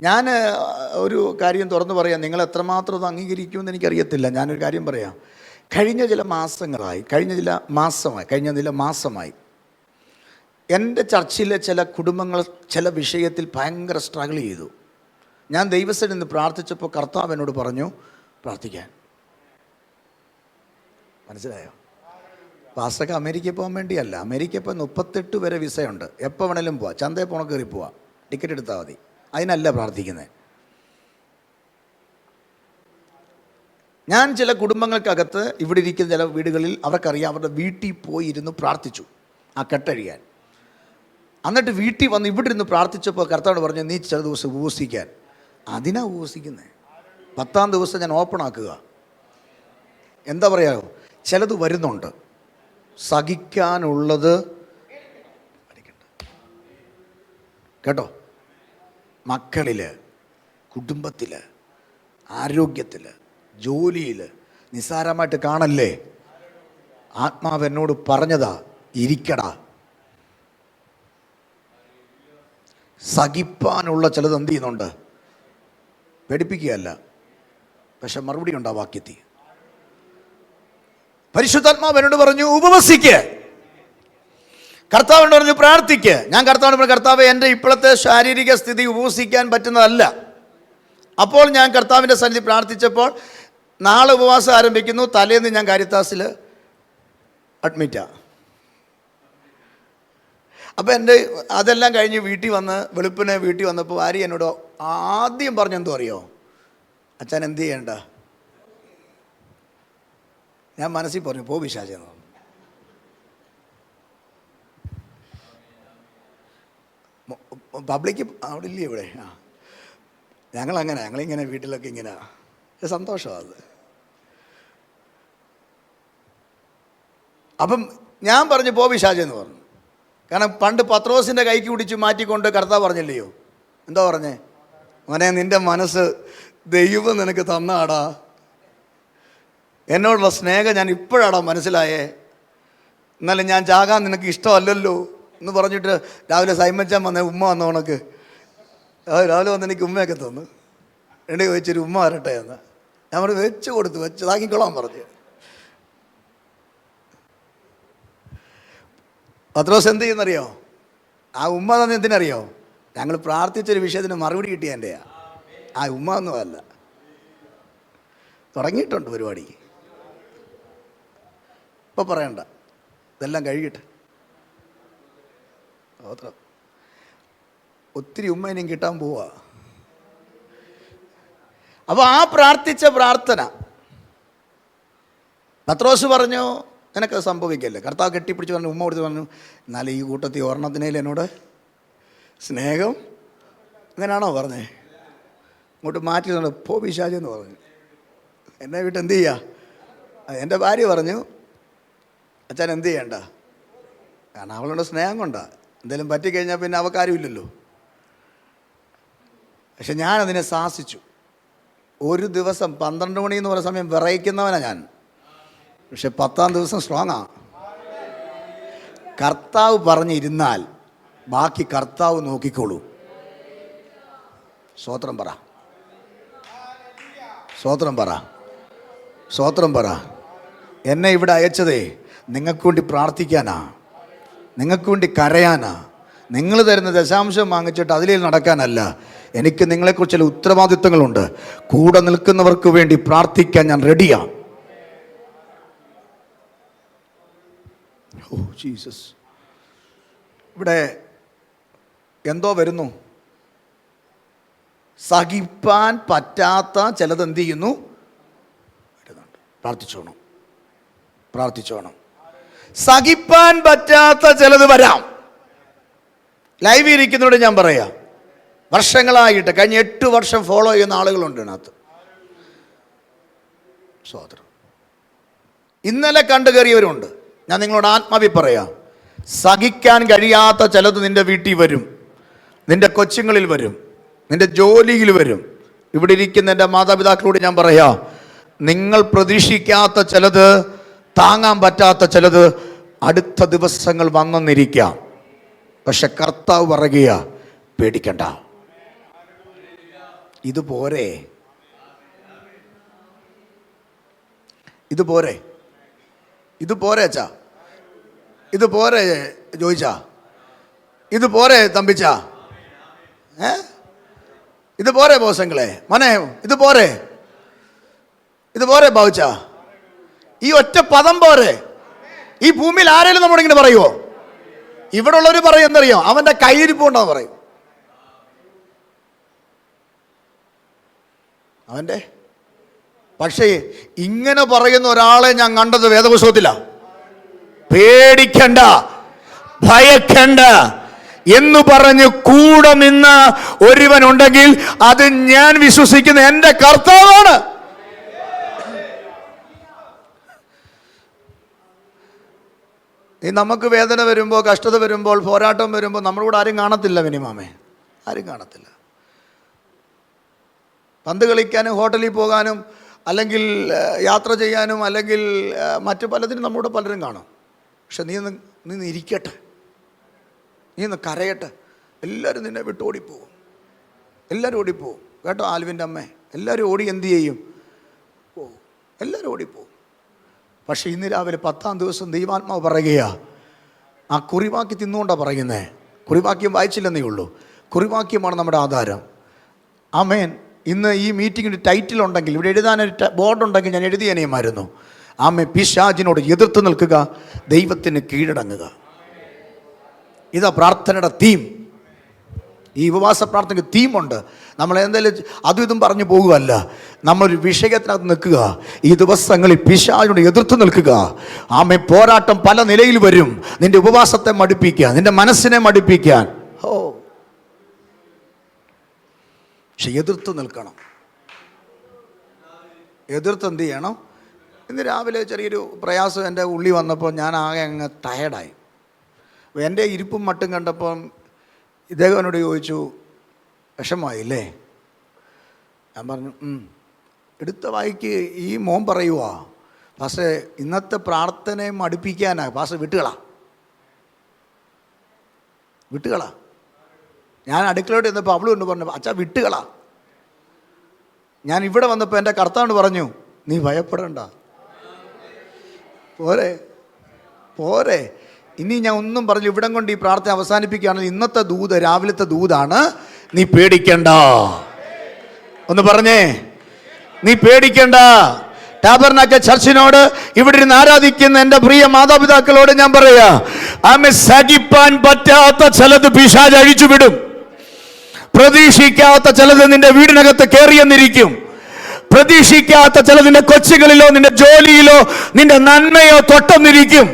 Speaker 1: ഞാൻ ഒരു കാര്യം തുറന്നു പറയാം, നിങ്ങൾ എത്രമാത്രം അത് അംഗീകരിക്കുമെന്ന് എനിക്കറിയത്തില്ല. ഞാനൊരു കാര്യം പറയാം. കഴിഞ്ഞ ചില മാസമായി എൻ്റെ ചർച്ചിലെ ചില കുടുംബങ്ങൾ ചില വിഷയത്തിൽ ഭയങ്കര സ്ട്രഗിൾ ചെയ്തു. ഞാൻ ദൈവസന്നിധിയിൽ നിന്ന് പ്രാർത്ഥിച്ചപ്പോൾ കർത്താവ് എന്നോട് പറഞ്ഞു പ്രാർത്ഥിക്കാൻ. മനസ്സിലായോ? പാസ്റ്റർക്ക് അമേരിക്കയിൽ പോകാൻ വേണ്ടിയല്ല. അമേരിക്കയിൽ ഇപ്പോൾ 38 വരെ വിസയുണ്ട്. എപ്പോൾ വേണേലും പോവാം. ചന്തയിൽ പോകണം, കയറി പോവാം, ടിക്കറ്റ് എടുത്താൽ മതി. അതിനല്ല പ്രാർത്ഥിക്കുന്നത്. ഞാൻ ചില കുടുംബങ്ങൾക്കകത്ത് ഇവിടെ ഇരിക്കുന്ന ചില വീടുകളിൽ അവർക്കറിയാം, അവരുടെ വീട്ടിൽ പോയി ഇരുന്ന് പ്രാർത്ഥിച്ചു ആ കെട്ടഴിയാൻ. എന്നിട്ട് വീട്ടിൽ വന്ന് ഇവിടെ ഇരുന്ന് പ്രാർത്ഥിച്ചപ്പോൾ കർത്താവ് പറഞ്ഞു, നീ ചില ദിവസം ഉപവസിക്കാൻ. അതിനാ ഉപവസിക്കുന്നത്. 10-ാം ദിവസം ഞാൻ ഓപ്പൺ ആക്കുക. എന്താ പറയാമോ, ചിലത് വരുന്നുണ്ട്, സഹിക്കാനുള്ളത് കേട്ടോ. മക്കളിൽ, കുടുംബത്തിൽ, ആരോഗ്യത്തിൽ, ജോലിയിൽ നിസ്സാരമായിട്ട് കാണല്ലേ. ആത്മാവ് എന്നോട് പറഞ്ഞതാ, ഇരിക്കടാ. സഹിപ്പാനുള്ള ചിലത് എന്ത് ചെയ്യുന്നുണ്ട്, പേടിപ്പിക്കുകയല്ല, പക്ഷെ മറുപടി ഉണ്ട് ആ വാക്യത്തിൽ. പരിശുദ്ധാത്മാവ് എന്നോട് പറഞ്ഞു ഉപവസിക്ക്. കർത്താവിനോട് പറഞ്ഞു പ്രാർത്ഥിക്ക്. ഞാൻ കർത്താവിനോട് പറഞ്ഞു, കർത്താവ് എൻ്റെ ഇപ്പോഴത്തെ ശാരീരിക സ്ഥിതി ഉപവസിക്കാൻ പറ്റുന്നതല്ല. അപ്പോൾ ഞാൻ കർത്താവിൻ്റെ സന്നിധി പ്രാർത്ഥിച്ചപ്പോൾ നാളെ ഉപവാസം ആരംഭിക്കുന്നു. തലേന്ന് ഞാൻ കാരിത്താസിൽ അഡ്മിറ്റാണ്. അപ്പോൾ എൻ്റെ അതെല്ലാം കഴിഞ്ഞ് വീട്ടിൽ വന്ന് വെളുപ്പിനെ വീട്ടിൽ വന്നപ്പോൾ ഭാര്യ എന്നോട് ആദ്യം പറഞ്ഞെന്തോ അറിയോ, അച്ഛൻ എന്ത് ചെയ്യണ്ട. ഞാൻ മനസ്സിൽ പറഞ്ഞു, പോ പിശാചെന്ന്. പബ്ലിക്ക് അവിടെ ഇല്ലേ ഇവിടെ? ഞങ്ങളിങ്ങനെ വീട്ടിലൊക്കെ ഇങ്ങനെ സന്തോഷമാണ് അത്. അപ്പം ഞാൻ പറഞ്ഞു പോ പിശാചെന്ന് പറഞ്ഞു. കാരണം പണ്ട് പത്രോസിൻ്റെ കൈക്ക് പിടിച്ച് മാറ്റിക്കൊണ്ട് കർത്താവ് പറഞ്ഞില്ലയോ, എന്താ പറഞ്ഞേ, മോനെ നിൻ്റെ മനസ്സ് ദൈവം നിനക്ക് തന്നാടാ, എന്നോടുള്ള സ്നേഹം ഞാൻ ഇപ്പോഴാടാ മനസ്സിലായേ, എന്നാലും ഞാൻ ചാകാൻ നിനക്ക് ഇഷ്ടമല്ലല്ലോ എന്ന് പറഞ്ഞിട്ട് രാവിലെ സൈമച്ചാൻ വന്നേ ഉമ്മ വന്ന ഉണക്ക് രാവിലെ വന്ന് എനിക്ക് ഉമ്മയൊക്കെ തന്നു. എന്നെ ചോദിച്ചൊരു ഉമ്മ വരട്ടെ എന്ന് ഞാൻ പറഞ്ഞു, വെച്ച് കൊടുത്തു, വെച്ച് താങ്ങിക്കൊള്ളാൻ പറഞ്ഞു. പത്രോസ് എന്ത് ചെയ്യുന്നറിയോ, ആ ഉമ്മ തന്നെ എന്തിനറിയോ, ഞങ്ങൾ പ്രാർത്ഥിച്ചൊരു വിഷയത്തിന് മറുപടി കിട്ടിയ എൻ്റെയാ, ആ ഉമ്മ ഒന്നുമല്ല. തുടങ്ങിയിട്ടുണ്ട് പരിപാടി, ഇപ്പോൾ പറയണ്ട, ഇതെല്ലാം കഴിയട്ടെ. ഒത്തിരി ഉമ്മ ഇനിയും കിട്ടാൻ പോവാ. അപ്പോൾ ആ പ്രാർത്ഥിച്ച പ്രാർത്ഥന പത്രോസ് പറഞ്ഞു, നിനക്കത് സംഭവിക്കല്ലേ. കർത്താവ് കെട്ടിപ്പിടിച്ച് പറഞ്ഞു, ഉമ്മ കൊടുത്ത് പറഞ്ഞു, എന്നാലും ഈ കൂട്ടത്തിൽ ഒരെണ്ണത്തിനേൽ എന്നോട് സ്നേഹം, അങ്ങനെയാണോ പറഞ്ഞേ? ഇങ്ങോട്ട് മാറ്റി പോ പിശാചെന്ന് പറഞ്ഞു. എന്നെ വീട്ട് എന്ത് ചെയ്യുക? എൻ്റെ ഭാര്യ പറഞ്ഞു, അച്ഛൻ എന്ത് ചെയ്യണ്ട, കാരണം അവളുടെ സ്നേഹം കൊണ്ടാണ്. എന്തെങ്കിലും പറ്റിക്കഴിഞ്ഞാൽ പിന്നെ അവക്കാരുമില്ലല്ലോ. പക്ഷെ ഞാനതിനെ ശാസിച്ചു. ഒരു ദിവസം 12 മണി എന്ന് പറയുന്ന സമയം വിറയിക്കുന്നവനാണ് ഞാൻ, പക്ഷെ 10-ാം ദിവസം സ്ട്രോങ്ങാണ്. കർത്താവ് പറഞ്ഞിരുന്നാൽ ബാക്കി കർത്താവ് നോക്കിക്കോളൂ. സ്തോത്രം പറ, സ്തോത്രം പറ, സ്തോത്രം പറ. എന്നെ ഇവിടെ അയച്ചതേ നിങ്ങൾക്ക് വേണ്ടി പ്രാർത്ഥിക്കാനാ, നിങ്ങൾക്ക് വേണ്ടി കരയാനാ. നിങ്ങൾ തരുന്ന ദശാംശം വാങ്ങിച്ചിട്ട് അതിലേ നടക്കാനല്ല. എനിക്ക് നിങ്ങളെക്കുറിച്ച് ചില ഉത്തരവാദിത്വങ്ങളുണ്ട്. കൂടെ നിൽക്കുന്നവർക്ക് വേണ്ടി പ്രാർത്ഥിക്കാൻ ഞാൻ റെഡിയാണ്. ഓ ജീസസ്, ഇവിടെ എന്തോ വരുന്നു. സഹിപ്പാൻ പറ്റാത്ത ചിലത് എന്ത് ചെയ്യുന്നു, പ്രാർത്ഥിച്ചോണം, പ്രാർത്ഥിച്ചോണം. സഹിപ്പാൻ പറ്റാത്ത ചിലത് വരാം. ലൈവ് ഇരിക്കുന്നതോട് ഞാൻ പറയാം, വർഷങ്ങളായിട്ട് കഴിഞ്ഞ 8 വർഷം ഫോളോ ചെയ്യുന്ന ആളുകളുണ്ട് ഇതിനകത്ത്. സഹോദരൻ, ഇന്നലെ കണ്ടു കയറിയവരുണ്ട്. ഞാൻ നിങ്ങളോട് ആത്മാവി പറയാം, സഹിക്കാൻ കഴിയാത്ത ചിലത് നിൻ്റെ വീട്ടിൽ വരും, നിൻ്റെ കൊച്ചുങ്ങളിൽ വരും, നിൻ്റെ ജോലിയിൽ വരും. ഇവിടെ ഇരിക്കുന്ന എൻ്റെ മാതാപിതാക്കളോട് ഞാൻ പറയാം, നിങ്ങൾ പ്രതീക്ഷിക്കാത്ത ചിലത്, താങ്ങാൻ പറ്റാത്ത ചിലത് അടുത്ത ദിവസങ്ങൾ വന്നെന്നിരിക്കാം. പക്ഷെ കർത്താവ് പറയുക, പേടിക്കണ്ട, ഇത് പോരെ, ഇത് പോരെ, ഇത് പോരെ അച്ഛാ, ഇത് പോരെ ജോയിച്ചാ, ഇത് പോരെ തമ്പിച്ചാ, ഇത് പോരെ ബോസങ്ങളെ, മോനെ ഇത് പോരെ, ഇത് പോരെ ബാവുച്ച, ഈ ഒറ്റ പദം പോരെ. ഈ ഭൂമിയിൽ ആരെങ്കിലും നമ്മളിങ്ങനെ പറയുമോ? ഇവിടെ ഉള്ളവർ പറയും എന്തറിയോ, അവൻ്റെ കയ്യിരിപ്പുണ്ടോ പറയും. അവൻ്റെ പക്ഷേ ഇങ്ങനെ പറയുന്ന ഒരാളെ ഞാൻ കണ്ടത് വേദപുസ്തകത്തിലാണ്. പേടിക്കണ്ട, ഭയക്കണ്ട, എന്ന് പറഞ്ഞ് കൂടെ നിന്ന ഒരുവനുണ്ടെങ്കിൽ അത് ഞാൻ വിശ്വസിക്കുന്ന എൻ്റെ കർത്താവാണ്. ഈ നമുക്ക് വേദന വരുമ്പോൾ, കഷ്ടത വരുമ്പോൾ, പോരാട്ടം വരുമ്പോൾ നമ്മുടെ കൂടെ ആരും കാണത്തില്ല. മിനിമാമേ, ആരും കാണത്തില്ല. പന്ത് കളിക്കാനും ഹോട്ടലിൽ പോകാനും അല്ലെങ്കിൽ യാത്ര ചെയ്യാനും അല്ലെങ്കിൽ മറ്റു പലതിനും നമ്മുടെ പലരും കാണും. പക്ഷെ നീ ഇരിക്കട്ടെ, നീ ഒന്ന് കരയട്ടെ, എല്ലാവരും നിന്നെ വിട്ട് ഓടിപ്പോവും. എല്ലാവരും ഓടിപ്പോവും കേട്ടോ. ആൽവിൻ്റെ അമ്മ, എല്ലാവരും ഓടി എന്തു ചെയ്യും? പോവും. എല്ലാവരും ഓടിപ്പോവും. പക്ഷേ ഇന്ന് രാവിലെ 10-ാം ദിവസം ദൈവാത്മാവ് പറയുകയാ, ആ കുറിവാക്യം തിന്നുകൊണ്ടാണ് പറയുന്നത്. കുറിവാക്യം വായിച്ചില്ലെന്നേ ഉള്ളൂ. കുറിവാക്യമാണ് നമ്മുടെ ആധാരം. ആമേൻ. ഇന്ന് ഈ മീറ്റിങ്ങിന് ടൈറ്റിൽ ഉണ്ടെങ്കിൽ, ഇവിടെ എഴുതാനൊരു ബോർഡുണ്ടെങ്കിൽ ഞാൻ എഴുതിയനേമായിരുന്നു. ആമേ, പിശാചിനോട് എതിർത്ത് നിൽക്കുക, ദൈവത്തിന് കീഴടങ്ങുക. ഇതാ പ്രാർത്ഥനയുടെ തീം. ഈ ഉപവാസ പ്രാർത്ഥനയ്ക്ക് തീമുണ്ട്. നമ്മൾ എന്തായാലും അതും ഇതും പറഞ്ഞു പോകുകയല്ല, നമ്മളൊരു വിഷയത്തിനകത്ത് നിൽക്കുക. ഈ ദിവസങ്ങളിൽ പിശാചിനോട് എതിർത്ത് നിൽക്കുക. ആമേ, പോരാട്ടം പല നിലയിൽ വരും. നിന്റെ ഉപവാസത്തെ മടുപ്പിക്കാൻ, നിന്റെ മനസ്സിനെ മടുപ്പിക്കാൻ. പക്ഷെ എതിർത്ത് നിൽക്കണം. എതിർത്ത് എന്ത് ചെയ്യണം? ഇന്ന് രാവിലെ ചെറിയൊരു പ്രയാസം എൻ്റെ ഉള്ളിൽ വന്നപ്പോൾ ഞാൻ ആകെ അങ്ങ് ടയർഡായി. എൻ്റെ ഇരിപ്പും മട്ടും കണ്ടപ്പം ഇദ്ദേഹം എന്നോട് ചോദിച്ചു, വിഷമമായില്ലേ? ഞാൻ പറഞ്ഞു, എടുത്ത വായിക്ക് ഈ മോൻ പറയുവാ പക്ഷേ ഇന്നത്തെ പ്രാർത്ഥനയെ മടുപ്പിക്കാനാ പാസ്, വിട്ടുകളാ. ഞാൻ അടുക്കളയോട് ചെന്നപ്പോൾ അവളും കൊണ്ട് പറഞ്ഞു, അച്ഛാ വിട്ടുകളാ. ഞാൻ ഇവിടെ വന്നപ്പോൾ എൻ്റെ കർത്താവ് പറഞ്ഞു, നീ ഭയപ്പെടണ്ട, പോരെ. ഇനി ഞാൻ ഒന്നും പറഞ്ഞു ഇവിടം കൊണ്ട് ഈ പ്രാർത്ഥന അവസാനിപ്പിക്കുകയാണെങ്കിൽ ഇന്നത്തെ ദൂത്, രാവിലത്തെ ദൂതാണ്, നീ പേടിക്കണ്ട. ഒന്ന് പറഞ്ഞേ, നീ പേടിക്കണ്ട. ടാബർനാക്കൽ ചർച്ചിനോട് ഇവിടെ ഇരുന്ന് ആരാധിക്കുന്ന എൻ്റെ പ്രിയ മാതാപിതാക്കളോട് ഞാൻ പറയാ, ആമേ, സഹിപ്പാൻ പറ്റാത്ത ചിലത് പിശാച് അഴിച്ചുവിടും. പ്രതീക്ഷിക്കാത്ത ചിലത് നിന്റെ വീടിനകത്ത് കയറിയെന്നിരിക്കും. പ്രതീക്ഷിക്കാത്ത ചിലത് നിന്റെ കൊച്ചുകളിലോ നിന്റെ ജോലിയിലോ നിന്റെ നന്മയോ തൊട്ടെന്നിരിക്കും.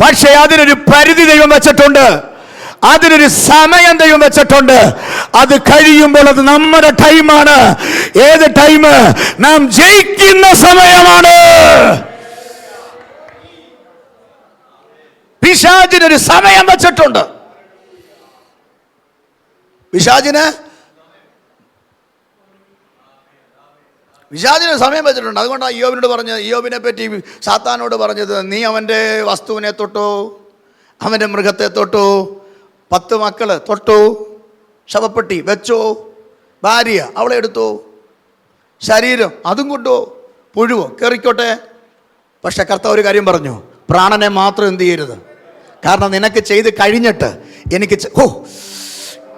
Speaker 1: പക്ഷേ അതിനൊരു പരിധി ദൈവം വെച്ചിട്ടുണ്ട്, അതിനൊരു സമയം ദൈവം വെച്ചിട്ടുണ്ട്. അത് കഴിയുമ്പോൾ അത് നമ്മുടെ ടൈമാണ്. ഏത് ടൈം? നാം ജയിക്കുന്ന സമയമാണ്. പിശാചിനൊരു സമയം വെച്ചിട്ടുണ്ട്. പിശാചിന് സമയം വെച്ചിട്ടുണ്ട്. അതുകൊണ്ടാണ് ഇയ്യോബിനോട് പറഞ്ഞത്, ഇയ്യോബിനെ പറ്റി സാത്താനോട് പറഞ്ഞത്, നീ അവൻ്റെ വസ്തുവിനെ തൊട്ടു, അവൻ്റെ മൃഗത്തെ തൊട്ടു, 10 മക്കള് തൊട്ടു, ശവപ്പെട്ടി വെച്ചോ, ഭാര്യ അവളെ എടുത്തു, ശരീരം അതും കൊണ്ടോ, പുഴുവോ കയറിക്കോട്ടെ. പക്ഷെ കർത്താവ് ഒരു കാര്യം പറഞ്ഞു, പ്രാണനെ മാത്രം എന്ത് ചെയ്യരുത്. കാരണം നിനക്ക് ചെയ്ത് കഴിഞ്ഞിട്ട്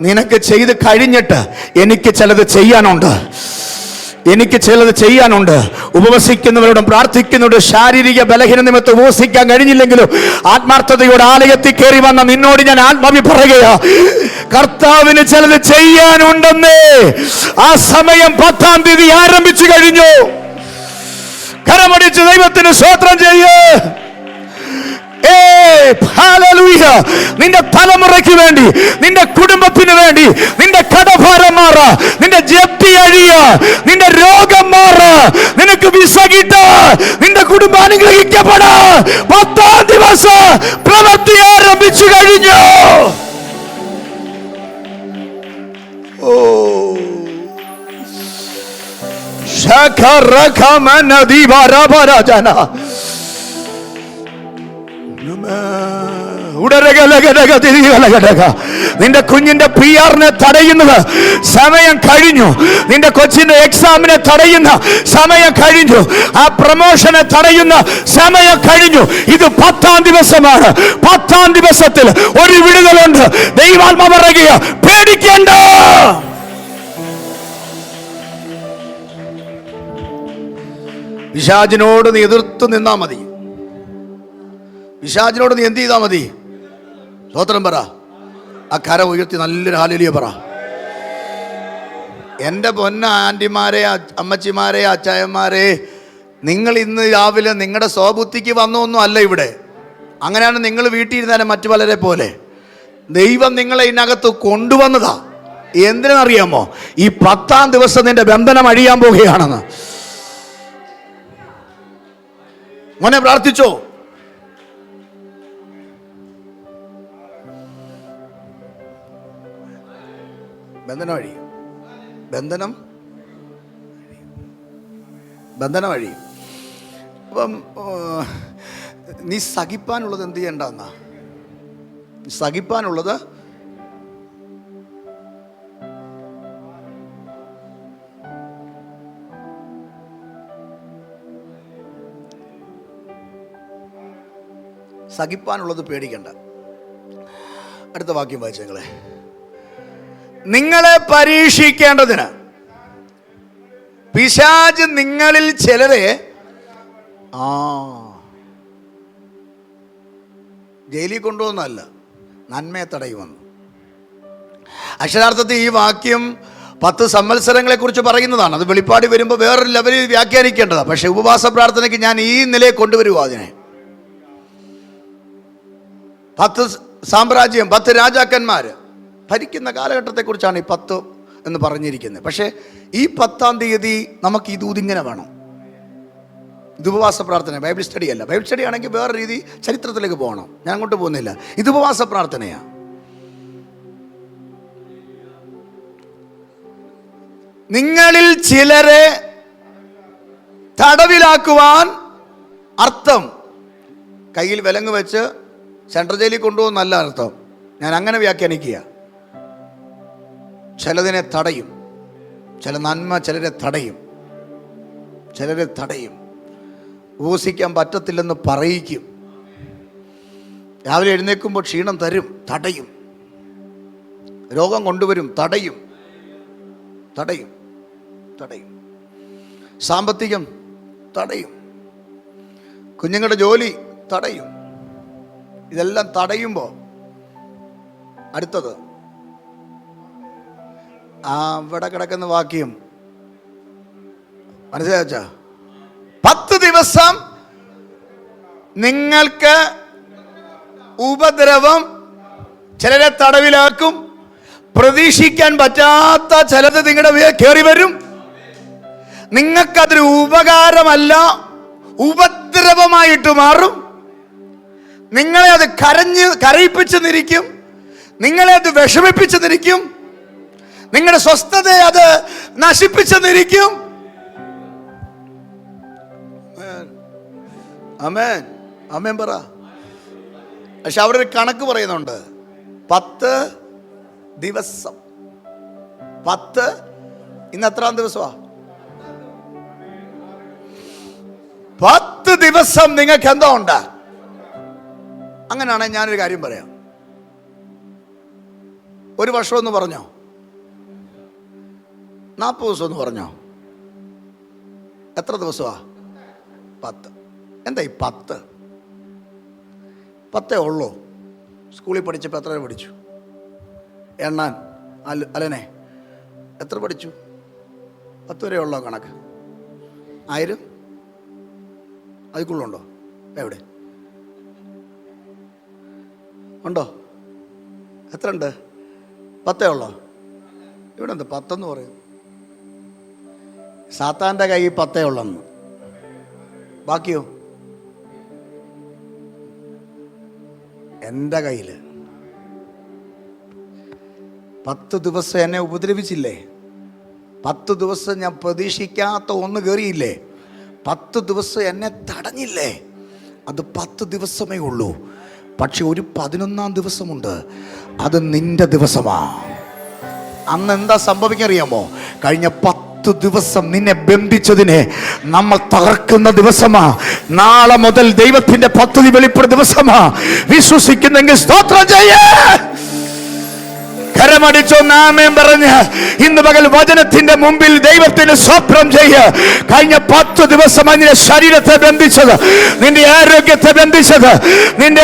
Speaker 1: നിനക്ക് ചെയ്ത് കഴിഞ്ഞിട്ട് എനിക്ക് ചിലത് ചെയ്യാനുണ്ട്. ഉപവസിക്കുന്നവരോടും പ്രാർത്ഥിക്കുന്നവരോടും ശാരീരിക ബലഹീന നിമിത്തം ഉപവസിക്കാൻ കഴിഞ്ഞില്ലെങ്കിലും ആത്മാർത്ഥതയോടെ ആലയത്തിൽ കയറി വന്ന നിന്നോട് ഞാൻ ആത്മാവി പറയുകയാ, കർത്താവിന് ചിലത് ചെയ്യാനുണ്ടെന്നേ. ആ സമയം 10-ാം തീയതി ആരംഭിച്ചു കഴിഞ്ഞു. കരമടിച്ച് ദൈവത്തിന് സ്തോത്രം ചെയ്യ്. നിന്റെ തലമുറയ്ക്ക് വേണ്ടി, നിന്റെ കുടുംബത്തിന് വേണ്ടി, നിന്റെ കടഭാരം മാറ, നിന്റെ ജപ്തി അഴിയ, നിന്റെ രോഗം മാറ, നിനക്ക് വിസ കിട്ട, നിന്റെ കുടുംബം അനുഗ്രഹിക്കപ്പെട. 10-ാം ദിവസം പ്രവൃത്തി ആരംഭിച്ചു കഴിഞ്ഞു. നിന്റെ കുഞ്ഞിന്റെ PR-നെ തടയുന്നത് സമയം കഴിഞ്ഞു. നിന്റെ കൊച്ചിന്റെ എക്സാമിനെ തടയുന്ന സമയം കഴിഞ്ഞു. ആ പ്രമോഷനെ തടയുന്ന സമയം കഴിഞ്ഞു. ഇത് 10-ാം ദിവസമാണ്. 10-ാം ദിവസത്തിൽ ഒരു വിടുതലുണ്ട്. ദൈവാത്മാവ് പറയുക, പേടിക്കണ്ട. പിശാചിനോട് നീ എതിർത്ത് നിന്നാ മതി. പിശാചിനോട് നീ എന്ത് ചെയ്താൽ മതി? സ്തോത്രം പറ. ആ കര ഉയർത്തി നല്ലൊരു ഹല്ലേലൂയ പറ. എൻ്റെ പൊന്ന ആൻറ്റിമാരെ, അമ്മച്ചിമാരെ, അച്ചായന്മാരെ, നിങ്ങൾ ഇന്ന് രാവിലെ നിങ്ങളുടെ സ്വബുദ്ധിക്ക് വന്നൊന്നും അല്ല ഇവിടെ. അങ്ങനെയാണ് നിങ്ങൾ വീട്ടിൽ ഇരുന്നാലും മറ്റു പലരെ പോലെ. ദൈവം നിങ്ങളെ ഇതിനകത്ത് കൊണ്ടുവന്നതാ. എന്തിനറിയാമോ? ഈ 10-ാം ദിവസം നിന്റെ ബന്ധനം അഴിയാൻ പോകുകയാണെന്ന്. മോനെ പ്രാർത്ഥിച്ചോ? ബന്ധനം അഴിയും. ബന്ധനം അഴിയും. അപ്പം നീ സഹിപ്പാനുള്ളത് എന്ത് ചെയ്യണ്ടെന്നാ? സഹിപ്പാനുള്ളത് പേടിക്കണ്ട. അടുത്ത വാക്യം വായിച്ചേങ്ങളെ. നിങ്ങളെ പരീക്ഷിക്കേണ്ടതിന് പിശാച് നിങ്ങളിൽ ചിലരെ ജയിലിൽ കൊണ്ടുവന്നല്ല, നന്മയെ തടയുമെന്ന്. അക്ഷരാർത്ഥത്തിൽ ഈ വാക്യം 10 സംവത്സരങ്ങളെ കുറിച്ച് പറയുന്നതാണ്. അത് വെളിപ്പാട് വരുമ്പോൾ വേറൊരു ലെവലിൽ വ്യാഖ്യാനിക്കേണ്ടതാണ്. പക്ഷെ ഉപവാസ പ്രാർത്ഥനയ്ക്ക് ഞാൻ ഈ നിലയെ കൊണ്ടുവരുക. അതിനെ 10 സാമ്രാജ്യം, 10 രാജാക്കന്മാർ ഭരിക്കുന്ന കാലഘട്ടത്തെക്കുറിച്ചാണ് ഈ 10 എന്ന് പറഞ്ഞിരിക്കുന്നത്. പക്ഷേ ഈ 10-ാം തീയതി നമുക്ക് ഈ ദൂതിങ്ങനെ വേണം. ഇത് ഉപവാസ പ്രാർത്ഥന, ബൈബിൾ സ്റ്റഡി അല്ല. ബൈബിൾ സ്റ്റഡി ആണെങ്കിൽ വേറെ രീതി ചരിത്രത്തിലേക്ക് പോകണം. ഞാൻ അങ്ങോട്ട് പോകുന്നില്ല. ഇത് ഉപവാസ പ്രാർത്ഥനയാണ്. നിങ്ങളിൽ ചിലരെ തടവിലാക്കുവാൻ, അർത്ഥം കയ്യിൽ വിലങ്ങ് വെച്ച് സെൻട്രൽ ജയിലിൽ കൊണ്ടുപോകുന്നല്ല അർത്ഥം. ഞാൻ അങ്ങനെ വ്യാഖ്യാനിക്കുക. ചിലതിനെ തടയും, ചില നന്മ ചിലരെ തടയും. ഉപവസിക്കാൻ പറ്റത്തില്ലെന്ന് പറയിക്കും. രാവിലെ എഴുന്നേൽക്കുമ്പോൾ ക്ഷീണം തരും, തടയും. രോഗം കൊണ്ടുവരും, തടയും. സാമ്പത്തികം തടയും. കുഞ്ഞുങ്ങളുടെ ജോലി തടയും. ഇതെല്ലാം തടയുമ്പോൾ അടുത്തത് ഇവിടെ കിടക്കുന്ന വാക്യം മനസ്സിലാച്ചാ? 10 ദിവസം നിങ്ങൾക്ക് ഉപദ്രവം, ചിലരെ തടവിലാക്കും, പ്രതീക്ഷിക്കാൻ പറ്റാത്ത ചിലത് നിങ്ങളുടെ മേൽ കയറി വരും. നിങ്ങൾക്കതൊരു ഉപകാരമല്ല, ഉപദ്രവമായിട്ട് മാറും. നിങ്ങളെ അത് കരയിപ്പിച്ചെന്നിരിക്കും, നിങ്ങളെ അത് വിഷമിപ്പിച്ചെന്നിരിക്കും, നിങ്ങളുടെ സ്വസ്ഥതയെ അത് നശിപ്പിച്ചെന്നിരിക്കും. ആമേൻ, ആമേൻ പറ. പക്ഷെ അവിടെ ഒരു കണക്ക് പറയുന്നുണ്ട്. 10 ദിവസം. 10 ഇന്ന് എത്രാം ദിവസമാ? 10 ദിവസം നിങ്ങൾക്ക് എന്തോ ഉണ്ട്. അങ്ങനെയാണെങ്കിൽ ഞാനൊരു കാര്യം പറയാം. ഒരു വർഷം എന്ന് പറഞ്ഞോ, 40 ദിവസം എന്ന് പറഞ്ഞോ, എത്ര ദിവസമാ? 10. എന്താ ഈ 10? 10 ഉള്ളൂ. സ്കൂളിൽ പഠിച്ചപ്പോൾ എത്ര പഠിച്ചു? എണ്ണാൻ അലനെ എത്ര പഠിച്ചു? 10 വരെ ഉള്ളോ കണക്ക്? 1000 അതിക്കുള്ളുണ്ടോ? എവിടെ ഉണ്ടോ? എത്ര ഉണ്ട്? 10 ഉള്ളോ? ഇവിടെ എന്ത് 10 പറയും? സാത്താൻ്റെ കൈ 10 ഉള്ളെന്ന്. ബാക്കിയോ? എൻ്റെ കയ്യിൽ 10 ദിവസം എന്നെ ഉപദ്രവിച്ചില്ലേ? 10 ദിവസം ഞാൻ പ്രതീക്ഷിക്കാത്ത ഒന്ന് കയറിയില്ലേ? 10 ദിവസം എന്നെ തടഞ്ഞില്ലേ? അത് 10 ദിവസമേ ഉള്ളൂ. പക്ഷെ ഒരു 11-ാം ദിവസമുണ്ട്. അത് നിന്റെ ദിവസമാ. അന്ന് എന്താ സംഭവിക്കറിയാമോ? കഴിഞ്ഞ 10 ദിവസം നിന്നെ ബന്ധിച്ചതിനെ നമ്മൾ തകർക്കുന്ന ദിവസമാ. നാളെ മുതൽ ദൈവത്തിന്റെ പദ്ധതി വെളിപ്പെടുന്ന ദിവസമാ. വിശ്വസിക്കുന്നെങ്കിൽ സ്തോത്രം ചെയ്യേ. കരമടിച്ചോ നാമേൻ പറഞ്ഞ് ഇന്ന് പകൽ വചനത്തിന്റെ മുമ്പിൽ ദൈവത്തിന് സ്വപ്നം ചെയ്യ. കഴിഞ്ഞ 10 ദിവസം നിന്റെ ശരീരത്തെ ബന്ധിച്ചത്, നിന്റെ ആരോഗ്യത്തെ ബന്ധിച്ചത്, നിന്റെ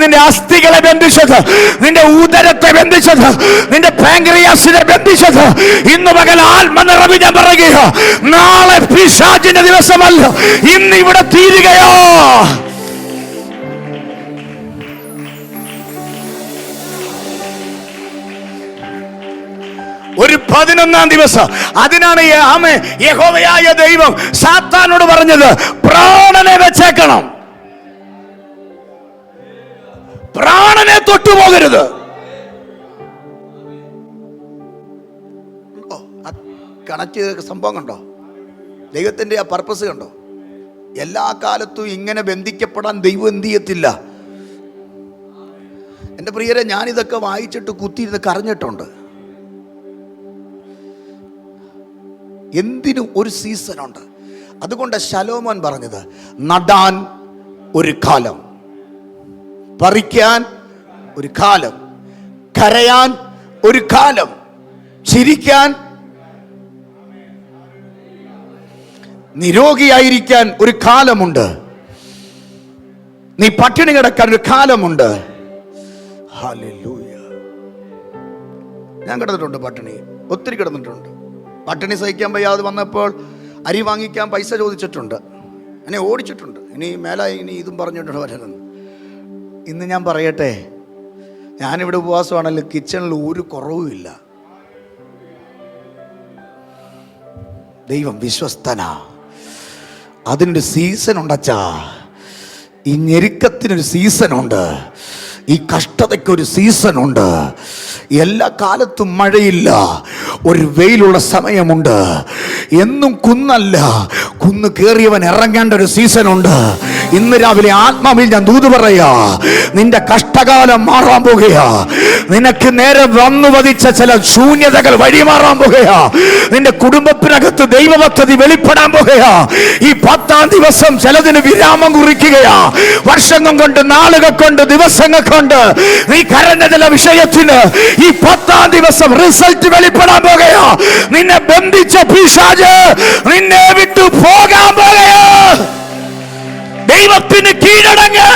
Speaker 1: നിന്റെ അസ്ഥികളെ ബന്ധിച്ചത്, നിന്റെ ഉദരത്തെ ബന്ധിച്ചത്, നിന്റെ പാൻക്രിയാസിനെ ബന്ധിച്ചത്, ഇന്ന് പകൽ ആത്മനിറവ് ഞാൻ പറയുക. നാളെ പിശാചിന്റെ ദിവസമല്ല, ഇന്ന് ഇവിടെ തീരുകയോ. 11-ാം ദിവസം. അതിനാണ് യഹോവയായ ദൈവം സാത്താനോട് പറഞ്ഞത്, പ്രാണനെ വെച്ചേക്കണം, പ്രാണനെ തൊട്ടുപോകരുത്. കണക്ട് ചെയ്ത സംഭവം കണ്ടോ? ദൈവത്തിൻ്റെ ആ പർപ്പസ് കണ്ടോ? എല്ലാ കാലത്തും ഇങ്ങനെ ബന്ധിക്കപ്പെടാൻ ദൈവം എന്ത് ചെയ്യത്തില്ല. എൻ്റെ പ്രിയരെ, ഞാനിതൊക്കെ വായിച്ചിട്ട് കുത്തിയിരുന്ന് കരഞ്ഞിട്ടുണ്ട്. എന്തിനും ഒരു സീസണുണ്ട്. അതുകൊണ്ട് ശലോമോൻ പറഞ്ഞത്, നടാൻ ഒരു കാലം, പറിക്കാൻ ഒരു കാലം, കരയാൻ ഒരു കാലം, ചിരിക്കാൻ, നിരോഗിയായിരിക്കാൻ ഒരു കാലമുണ്ട്, നീ പട്ടിണി കിടക്കാൻ ഒരു കാലമുണ്ട്. ഹല്ലേലൂയ. ഞാൻ കിടന്നിട്ടുണ്ട് പട്ടിണി, ഒത്തിരി കിടന്നിട്ടുണ്ട്. പട്ടിണി സഹിക്കാൻ വയ്യാതെ വന്നപ്പോൾ അരി വാങ്ങിക്കാൻ പൈസ ചോദിച്ചിട്ടുണ്ട്, എന്നെ ഓടിച്ചിട്ടുണ്ട്. ഇനി മേലായി ഇനി ഇതും പറഞ്ഞിട്ടുണ്ട് വരരുതെന്ന്. ഇന്ന് ഞാൻ പറയട്ടെ, ഞാനിവിടെ ഉപവാസമാണല്ലോ, കിച്ചണിൽ ഒരു കുറവുമില്ല. ദൈവം വിശ്വസ്തനാ. അതിനൊരു സീസൺ ഉണ്ടച്ചാ. ഈ ഞെരുക്കത്തിനൊരു സീസണുണ്ട്, ഈ കഷ്ടതയ്ക്കൊരു സീസണുണ്ട്. എല്ലാ കാലത്തും മഴയില്ല, ഒരു വെയിലുള്ള സമയമുണ്ട്. എന്നും കുന്നല്ല, കുന്ന് കയറിയവൻ ഇറങ്ങേണ്ട ഒരു സീസണുണ്ട്. ഇന്ന് രാവിലെ ആത്മാവിൽ ഞാൻ ദൂത് പറയാ, നിന്റെ കഷ്ടകാലം മാറാൻ പോകുകയാ. നിനക്ക് നേരെ വന്നു വധിച്ച ചില ശൂന്യതകൾ വഴിമാറാൻ പോകുകയാ. നിന്റെ കുടുംബത്തിനകത്ത് ദൈവപദ്ധതി വെളിപ്പെടാൻ പോകുകയാ. ഈ 10-ാം ദിവസം ചിലതിന് വിരാമം കുറിക്കുകയാ. വർഷങ്ങൾ കൊണ്ട്, നാളുകൾ കൊണ്ട്, ദിവസങ്ങൾ കൊണ്ട് നീ കരഞ്ഞ ചില വിഷയത്തിന് ഈ 10-ാം ദിവസം റിസൾട്ട് വെളിപ്പെടാൻ പോകുകയാ. നിന്നെ ബന്ധിച്ച പിശാച് നിന്നെ വിട്ടു പോകാൻ പോകുകയാ. ദൈവത്തിന് കീഴടങ്ങ്,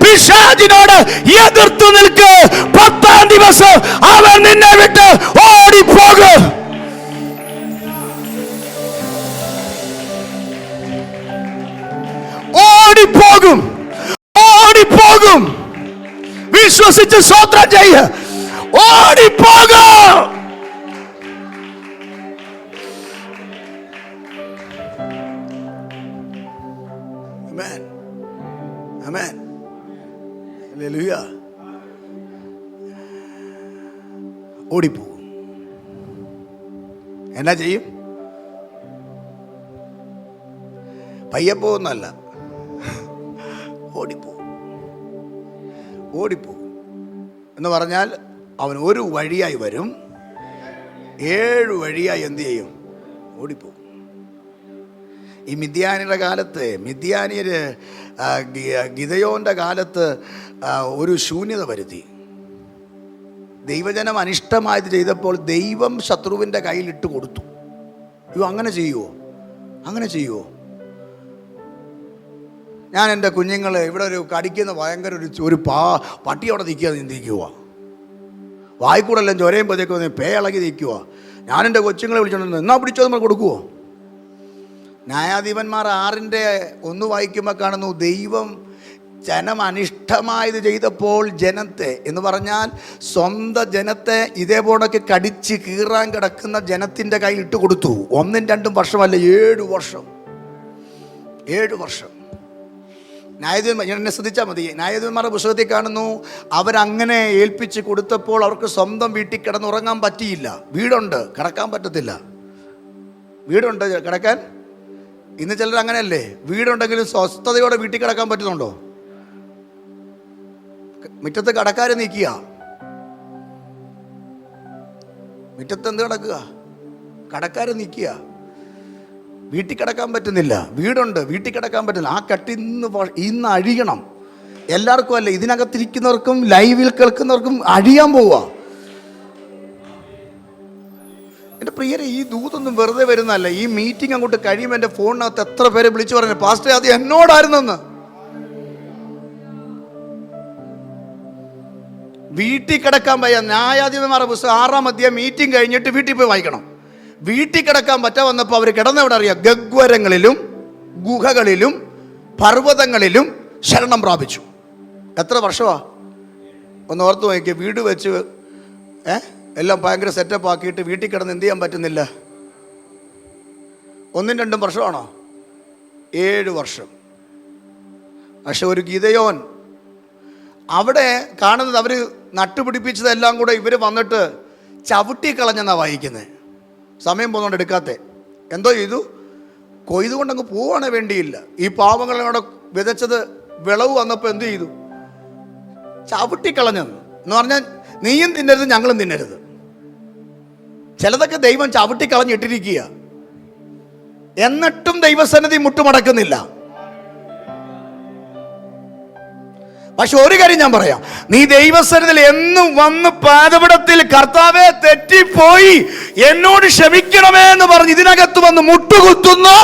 Speaker 1: പിശാചിനോട് എതിർത്തു നിൽക്ക്. 10-ാം ദിവസം അവൻ നിന്നെ വിട്ട് ഓടിപ്പോകും. ഓടിപ്പോകും, ഓടിപ്പോകും. വിശ്വസിച്ച് സ്തോത്രം ചെയ്യ. ഓടിപ്പോകും. ആമേൻ, ആമേൻ, ഹല്ലേലൂയ. ഓടിപ്പോകും. എന്നാ ചെയ്യും? പയ്യപ്പോന്നല്ല, ഓടിപ്പോകും. ഓടിപ്പോകും എന്ന് പറഞ്ഞാൽ അവൻ ഒരു വഴിയായി വരും, 7 വഴിയായി എന്ത് ചെയ്യും? ഓടിപ്പോകും. ഈ മിദ്യാനിയുടെ കാലത്ത്, മിദ്യാനിയര് ഗിദെയോന്റെ കാലത്ത് ഒരു ശൂന്യത വരുത്തി. ദൈവജനം അനിഷ്ടമായത് ചെയ്തപ്പോൾ ദൈവം ശത്രുവിൻ്റെ കയ്യിൽ ഇട്ട് കൊടുത്തു. അയ്യോ, അങ്ങനെ ചെയ്യുമോ? അങ്ങനെ ചെയ്യുമോ? ഞാൻ എൻ്റെ കുഞ്ഞുങ്ങൾ ഇവിടെ ഒരു കടിക്കുന്ന ഭയങ്കര ഒരു പട്ടി അവിടെ നിൽക്കുക, ചിന്തിക്കുക. വായിക്കൂടെല്ലാം ചൊരയുമ്പോഴത്തേക്ക് പേളകി നിൽക്കുക. ഞാൻ എൻ്റെ കൊച്ചുങ്ങളെ വിളിച്ചോണ്ട് എന്നാ പിടിച്ചോ നമ്മൾ കൊടുക്കുമോ? ന്യായാധിപന്മാർ 6:1 വായിക്കുമ്പോൾ കാണുന്നു, ദൈവം ജനം അനിഷ്ടമായത് ചെയ്തപ്പോൾ ജനത്തെ എന്ന് പറഞ്ഞാൽ സ്വന്തം ജനത്തെ ഇതേപോലൊക്കെ കടിച്ച് കീറാൻ കിടക്കുന്ന ജനത്തിൻ്റെ കയ്യിൽ ഇട്ട് കൊടുത്തു. 1-2 വർഷമല്ല, 7 വർഷം. 7 വർഷം. ന്യായാധിപന്മാർ, എന്നെ ശ്രദ്ധിച്ചാൽ മതി, ന്യായാധിപന്മാരുടെ പുസ്തകത്തിൽ കാണുന്നു, അവരങ്ങനെ ഏൽപ്പിച്ച് കൊടുത്തപ്പോൾ അവർക്ക് സ്വന്തം വീട്ടിൽ കിടന്നുറങ്ങാൻ പറ്റിയില്ല. വീടുണ്ട്, കിടക്കാൻ പറ്റത്തില്ല. വീടുണ്ട്, കിടക്കാൻ. ഇന്ന് ചിലർ അങ്ങനെയല്ലേ, വീടുണ്ടെങ്കിലും സ്വസ്ഥതയോടെ വീട്ടിൽ കിടക്കാൻ പറ്റുന്നുണ്ടോ? മുറ്റത്ത് കടക്കാരെ നീക്കുക. മുറ്റത്ത് എന്ത് കിടക്കുക? കടക്കാരെ നീക്കുക. വീട്ടിൽ കിടക്കാൻ പറ്റുന്നില്ല. വീടുണ്ട്, വീട്ടിൽ കിടക്കാൻ പറ്റില്ല. ആ കെട്ട് ഇന്ന് അഴിയണം. എല്ലാവർക്കും അല്ല, ഇതിനകത്തിരിക്കുന്നവർക്കും ലൈവിൽ കേൾക്കുന്നവർക്കും അഴിയാൻ പോവുക. എൻ്റെ പ്രിയരെ, ഈ ദൂതൊന്നും വെറുതെ വരുന്നതല്ല. ഈ മീറ്റിംഗ് അങ്ങോട്ട് കഴിയുമ്പോൾ എൻ്റെ ഫോണിനകത്ത് എത്ര പേരെ വിളിച്ചു പറഞ്ഞു, പാസ്റ്റർ അത് എന്നോടായിരുന്നെന്ന്. വീട്ടിൽ കിടക്കാൻ വയ്യ. ന്യായാധിപന്മാരുടെ പുസ്തകം 6-ാം അധ്യായം മീറ്റിംഗ് കഴിഞ്ഞിട്ട് വീട്ടിൽ പോയി വായിക്കണം. വീട്ടിൽ കിടക്കാൻ പറ്റാ വന്നപ്പോൾ അവർ കിടന്നെവിടെ അറിയാം? ഗഗ്വരങ്ങളിലും ഗുഹകളിലും പർവ്വതങ്ങളിലും ശരണം പ്രാപിച്ചു. എത്ര വർഷമാ? ഒന്ന് ഓർത്ത് നോക്കിയ. വീട് വെച്ച് എല്ലാം ഭയങ്കര സെറ്റപ്പ് ആക്കിയിട്ട് വീട്ടിൽ കിടന്ന് എന്ത് ചെയ്യാൻ പറ്റുന്നില്ല? 1-2 വർഷമാണോ? 7 വർഷം. പക്ഷെ ഒരു ഗിദെയോൻ അവിടെ കാണുന്നത്, അവർ നട്ടുപിടിപ്പിച്ചതെല്ലാം കൂടെ ഇവർ വന്നിട്ട് ചവിട്ടി കളഞ്ഞെന്നാണ് വായിക്കുന്നത്. സമയം പോകുന്നതുകൊണ്ട് എടുക്കാത്ത എന്തോ ചെയ്തു, കൊയ്തുകൊണ്ടങ്ങ് പോവാണേ വേണ്ടിയില്ല. ഈ പാവങ്ങളോടെ വിതച്ചത് വിളവ് വന്നപ്പോൾ എന്ത് ചെയ്തു? ചവിട്ടിക്കളഞ്ഞെന്ന് എന്ന് പറഞ്ഞാൽ നീയും തിന്നരുത്, ഞങ്ങളും തിന്നരുത്. ചിലതൊക്കെ ദൈവം ചവിട്ടിക്കളഞ്ഞിട്ടിരിക്കുക, എന്നിട്ടും ദൈവസന്നിധി മുട്ടുമടക്കുന്നില്ല. പക്ഷെ ഒരു കാര്യം ഞാൻ പറയാം, നീ ദൈവസന്നിധിയിൽ എന്നും വന്ന് പാദപീഠത്തിൽ കർത്താവേ തെറ്റിപ്പോയി എന്നോട് ക്ഷമിക്കണമേ എന്ന് പറഞ്ഞ് ഇതിനകത്ത് വന്ന് മുട്ടുകുത്തുന്നു,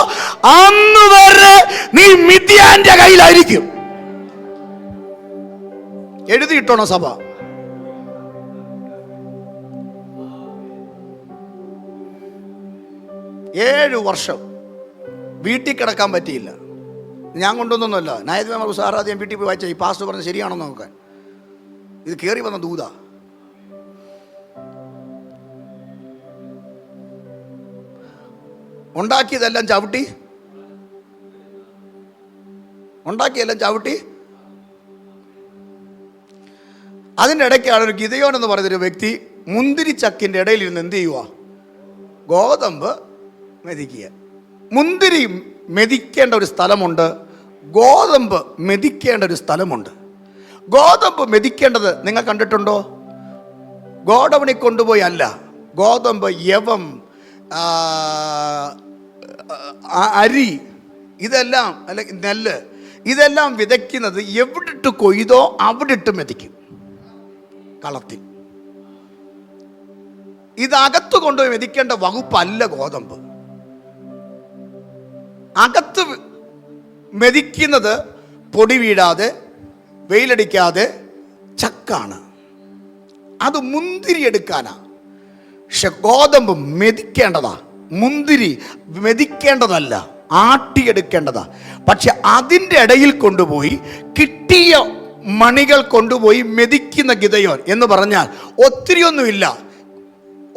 Speaker 1: അന്ന് വരെ നീ മിദ്യാന്റെ കയ്യിലായിരിക്കും. എഴുതിയിട്ടോണോ സഭ? ഏഴ് വർഷം വീട്ടിൽ കിടക്കാൻ പറ്റിയില്ല. ഞാൻ കൊണ്ടൊന്നുമല്ല, നായകന്മാർ സാറാദ്യം വീട്ടിൽ പോയി വായിച്ച ഈ പാസ്റ്റർ പറഞ്ഞ് ശരിയാണോ നോക്കാൻ. ഇത് കയറി വന്ന ദൂത. ഉണ്ടാക്കിയതെല്ലാം ചവിട്ടി. അതിൻ്റെ ഇടയ്ക്കാണ് ഒരു ഗിദെയോൻ എന്ന് പറയുന്നൊരു വ്യക്തി മുന്തിരിച്ചക്കിൻ്റെ ഇടയിലിരുന്ന് എന്ത് ചെയ്യുക? ഗോതമ്പ് മെതിക്കുക. മുന്തിരി മെതിക്കേണ്ട ഒരു സ്ഥലമുണ്ട്, ഗോതമ്പ് മെതിക്കേണ്ട ഒരു സ്ഥലമുണ്ട്. ഗോതമ്പ് മെതിക്കേണ്ടത് നിങ്ങൾ കണ്ടിട്ടുണ്ടോ? ഗോഡൗണിൽ കൊണ്ടുപോയി അല്ല, ഗോതമ്പ്, യവം, അരി, ഇതെല്ലാം അല്ലെങ്കിൽ നെല്ല്, ഇതെല്ലാം വിതയ്ക്കുന്നത് എവിടിട്ട് കൊയ്തോ അവിടെ ഇട്ട് മെതിക്കും, കളത്തിൽ. ഇതകത്ത് കൊണ്ടുപോയി മെതിക്കേണ്ട വകുപ്പല്ല ഗോതമ്പ്. അകത്ത് മെതിക്കുന്നത് പൊടി വീഴാതെ വെയിലടിക്കാതെ ചക്കാണ്, അത് മുന്തിരി എടുക്കാനാ. പക്ഷെ ഗോതമ്പ് മെതിക്കേണ്ടതാ, മുന്തിരി മെതിക്കേണ്ടതല്ല, ആട്ടിയെടുക്കേണ്ടതാ. പക്ഷെ അതിൻ്റെ ഇടയിൽ കൊണ്ടുപോയി കിട്ടിയ മണികൾ കൊണ്ടുപോയി മെതിക്കുന്ന ഗിദെയോൻ എന്ന് പറഞ്ഞാൽ ഒത്തിരിയൊന്നുമില്ല,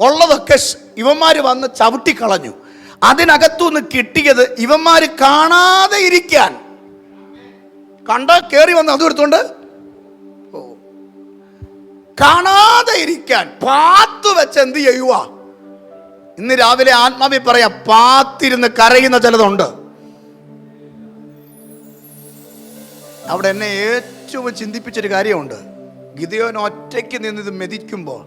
Speaker 1: ഉള്ളതൊക്കെ ഇവന്മാർ വന്ന് ചവിട്ടിക്കളഞ്ഞു. അതിനകത്തുനിന്ന് കിട്ടിയത് ഇവന്മാർ കാണാതെ ഇരിക്കാൻ, കണ്ട കയറി വന്ന് അതും എടുത്തോണ്ട് കാണാതെ ഇരിക്കാൻ പാത്തു വെച്ച് എന്ത് ചെയ്യുക? ഇന്ന് രാവിലെ ആത്മാവി പറയാം, പാത്തിരുന്ന് കരയുന്ന ചിലതുണ്ട്. അവിടെ എന്നെ ഏറ്റവും ചിന്തിപ്പിച്ചൊരു കാര്യമുണ്ട്. ഗിദെയോൻ ഒറ്റയ്ക്ക് നിന്ന് ഇത് മെതിക്കുമ്പോൾ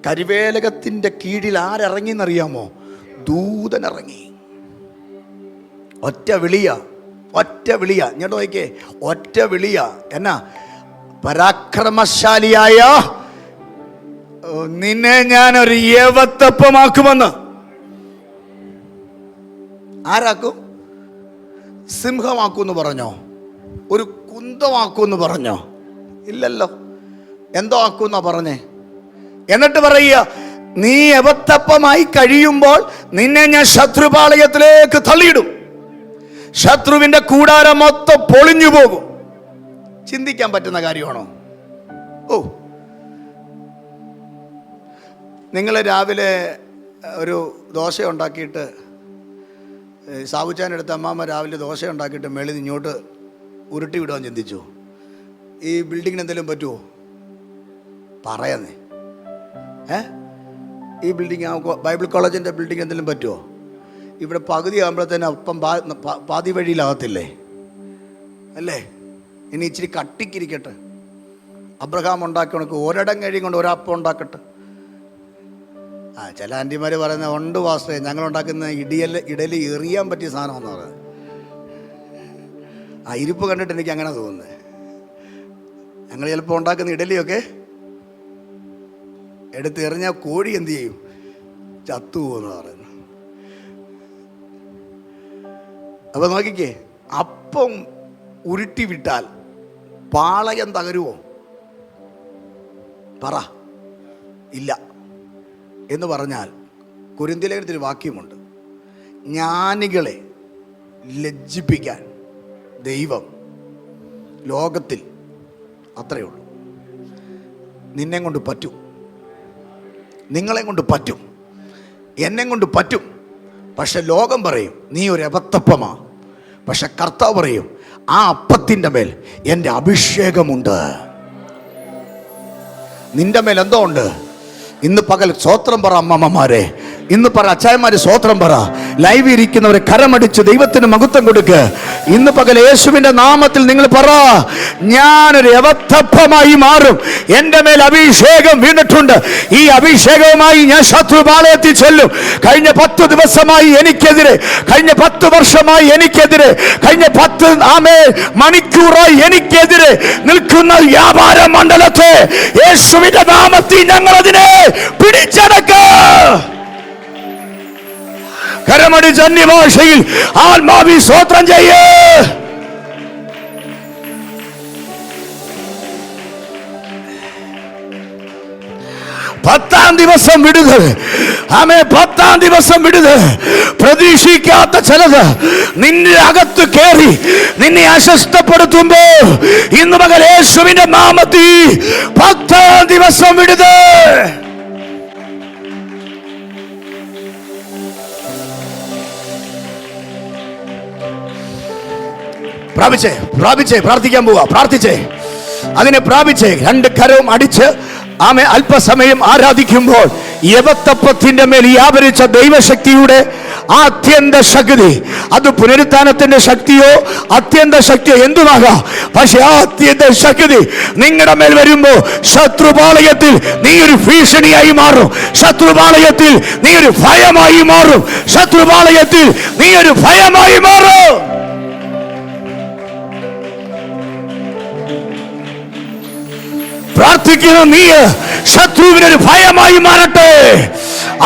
Speaker 1: കരിവേലകത്തിൻ്റെ കീഴിൽ ആരിറങ്ങി എന്നറിയാമോ? ദൂതനിറങ്ങി. ഒറ്റ വിളിയാ. ഇങ്ങോട്ട് നോക്കിക്കേ, ഒറ്റ വിളിയാ. എന്നാ? പരാക്രമശാലിയായ നിന്നെ ഞാനൊരു യവത്തപ്പമാക്കുമെന്ന്. ആരാക്കും? സിംഹമാക്കൂന്ന് പറഞ്ഞോ? ഒരു കുന്തമാക്കൂന്ന് പറഞ്ഞോ? ഇല്ലല്ലോ. എന്തോ ആക്കൂന്നാ പറഞ്ഞേ? എന്നിട്ട് പറയുക, നീ യവത്തപ്പമായി കഴിയുമ്പോൾ നിന്നെ ഞാൻ ശത്രുപാളയത്തിലേക്ക് തള്ളിയിടും, ശത്രുവിന്റെ കൂടാരം മൊത്തം പൊളിഞ്ഞു പോകും. ചിന്തിക്കാൻ പറ്റുന്ന കാര്യമാണോ? ഓ, നിങ്ങൾ രാവിലെ ഒരു ദോശ ഉണ്ടാക്കിയിട്ട്, സാബുച്ചാനെടുത്ത അമ്മാമ്മ രാവിലെ ദോശ ഉണ്ടാക്കിയിട്ട് മേളിൽ ഇങ്ങോട്ട് ഉരുട്ടി വിടാൻ ചിന്തിച്ചു. ഈ ബിൽഡിങ്ങിന് എന്തെങ്കിലും പറ്റുമോ? പറയുന്നേ. ഈ ബിൽഡിങ്, ബൈബിൾ കോളേജിൻ്റെ ബിൽഡിംഗ് എന്തെങ്കിലും പറ്റുമോ? ഇവിടെ പകുതി ആകുമ്പോഴത്തേന് അപ്പം പാതി വഴിയിലാകത്തില്ലേ? അല്ലേ? ഇനി ഇച്ചിരി കട്ടിക്കിരിക്കട്ടെ. അബ്രഹാം ഉണ്ടാക്കി ഒരിടം കഴിയും കൊണ്ട് ഒരപ്പം ഉണ്ടാക്കട്ടെ. ചില ആൻറ്റിമാർ പറയുന്നത് ഉണ്ട് വാസ്റ്റേ, ഞങ്ങളുണ്ടാക്കുന്ന ഇഡലി എറിയാൻ പറ്റിയ സാധനമെന്ന് പറയുന്നത്. ഇരിപ്പ് കണ്ടിട്ട് എനിക്ക് അങ്ങനെ തോന്നുന്നത്. ഞങ്ങൾ ചിലപ്പോൾ ഉണ്ടാക്കുന്ന ഇഡലിയൊക്കെ എടുത്ത് എറിഞ്ഞാൽ കോഴി എന്ത് ചെയ്യും? ചത്തുപോകുമെന്ന് പറയുന്നു. അപ്പോൾ നോക്കിക്കേ, അപ്പം ഉരുട്ടി വിട്ടാൽ പാളയം തകരുമോ? പറ. ഇല്ല. എന്ന് പറഞ്ഞാൽ കൊരിന്ത്യലേഖനത്തിൽ വാക്യമുണ്ട്, ജ്ഞാനികളെ ലജ്ജിപ്പിക്കാൻ ദൈവം ലോകത്തിൽ അത്രയേ ഉള്ളൂ. നിന്നെ കൊണ്ട് പറ്റൂ. നിങ്ങളെ കൊണ്ട് പറ്റും, എന്നെ കൊണ്ട് പറ്റും. പക്ഷെ ലോകം പറയും നീ ഒരു അബദ്ധപ്പമാ. പക്ഷെ കർത്താവ് പറയും ആ അപ്പത്തിൻ്റെ മേൽ എൻ്റെ അഭിഷേകമുണ്ട്. നിന്റെ മേൽ എന്തോ ഉണ്ട്. ഇന്ന് പകൽ സ്വോത്രം പറ അമ്മമ്മമാരെ, ഇന്ന് പറ അച്ചായന്മാര് സ്വോത്രം പറ. ലൈവ് ഇരിക്കുന്നവരെ കരമടിച്ച് ദൈവത്തിന് മഹത്വം കൊടുക്ക്. ഇന്ന് പകൽ യേശുവിന്റെ നാമത്തിൽ നിങ്ങൾ പറ, ഞാനൊരു യവത്തപ്പമായി മാറും. എൻ്റെ മേൽ അഭിഷേകം വീണിട്ടുണ്ട്. ഈ അഭിഷേകവുമായി ഞാൻ ശത്രുപാളയത്തിൽ ചെല്ലും. കഴിഞ്ഞ 10 ദിവസമായി എനിക്കെതിരെ, കഴിഞ്ഞ 10 വർഷമായി എനിക്കെതിരെ, കഴിഞ്ഞ 10 മണിക്കൂറായി എനിക്കെതിരെ നിൽക്കുന്ന വ്യാപാര മണ്ഡലത്തെ യേശുവിന്റെ നാമത്തിൽ ഞങ്ങൾ അതിനെ പിടിച്ചടക്ക. കരമടിച്ച് അന്യഭാഷയിൽ ആത്മാവി സ്തോത്രം ചെയ്യേ. പത്താം ദിവസം വിടുതൽ. ആമേൻ. 10ാം ദിവസം വിടുതൽ. പ്രതീക്ഷിക്കാത്ത ചിലത് നിന്റെ അകത്ത് കയറി നിന്നെ അസ്വസ്ഥപ്പെടുത്തുമ്പോ ഇന്ന് മകൻ യേശുവിന്റെ നാമത്തിൽ 10ാം ദിവസം വിടുതൽ. പ്രാപിച്ചേ പ്രാർത്ഥിക്കാൻ പോവാ. പ്രാർത്ഥിച്ചേ, അതിനെ പ്രാപിച്ചേ. 2 കരവും അടിച്ച് ആമേ അല്പസമയം ആരാധിക്കുമ്പോൾ യവത്തപ്പത്തിന്റെ മേൽ വ്യാപരിച്ച ദൈവശക്തിയുടെ അത്യന്ത ശക്തി, അത് പുനരുത്ഥാനത്തിന്റെ ശക്തിയോ അത്യന്ത ശക്തിയോ എന്തുമാകാം, പക്ഷെ ആ അത്യന്ത ശക്തി നിങ്ങളുടെ മേൽ വരുമ്പോ ശത്രുപാളയത്തിൽ നീ ഒരു ഭീഷണിയായി മാറും. ശത്രുപാളയത്തിൽ നീ ഒരു ഭയമായി മാറും. ശത്രുപാളയത്തിൽ നീ ഒരു ഭയമായി മാറും. പ്രാർത്ഥിക്കുന്ന നീ ശത്രുവിനൊരു ഭയമായി മാറട്ടെ.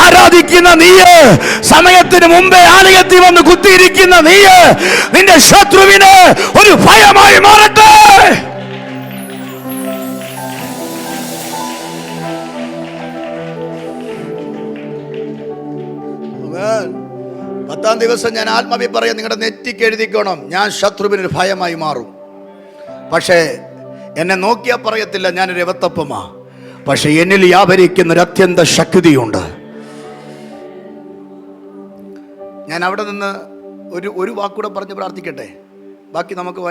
Speaker 1: ആരാധിക്കുന്ന നീ സമയത്തിന് മുമ്പേ ആലയത്തിൽ വന്ന് കുത്തിയിരിക്കുന്ന നീ നിന്റെ ശത്രുവിന് ഒരു ഭയമായി മാറട്ടെ. പത്താം ദിവസം ഞാൻ ആത്മാവി പറയാം, നിങ്ങളുടെ നെറ്റിക്ക് എഴുതിക്കോണം, ഞാൻ ശത്രുവിനൊരു ഭയമായി മാറും. പക്ഷേ എന്നെ നോക്കിയാൽ പറയത്തില്ല ഞാനൊരു യവത്തപ്പമാ, പക്ഷെ എന്നിൽ വ്യാപരിക്കുന്ന ഒരു അത്യന്ത ശക്തിയുണ്ട്. ഞാൻ അവിടെ നിന്ന് ഒരു വാക്കൂടെ പറഞ്ഞ് പ്രാർത്ഥിക്കട്ടെ. ബാക്കി നമുക്ക്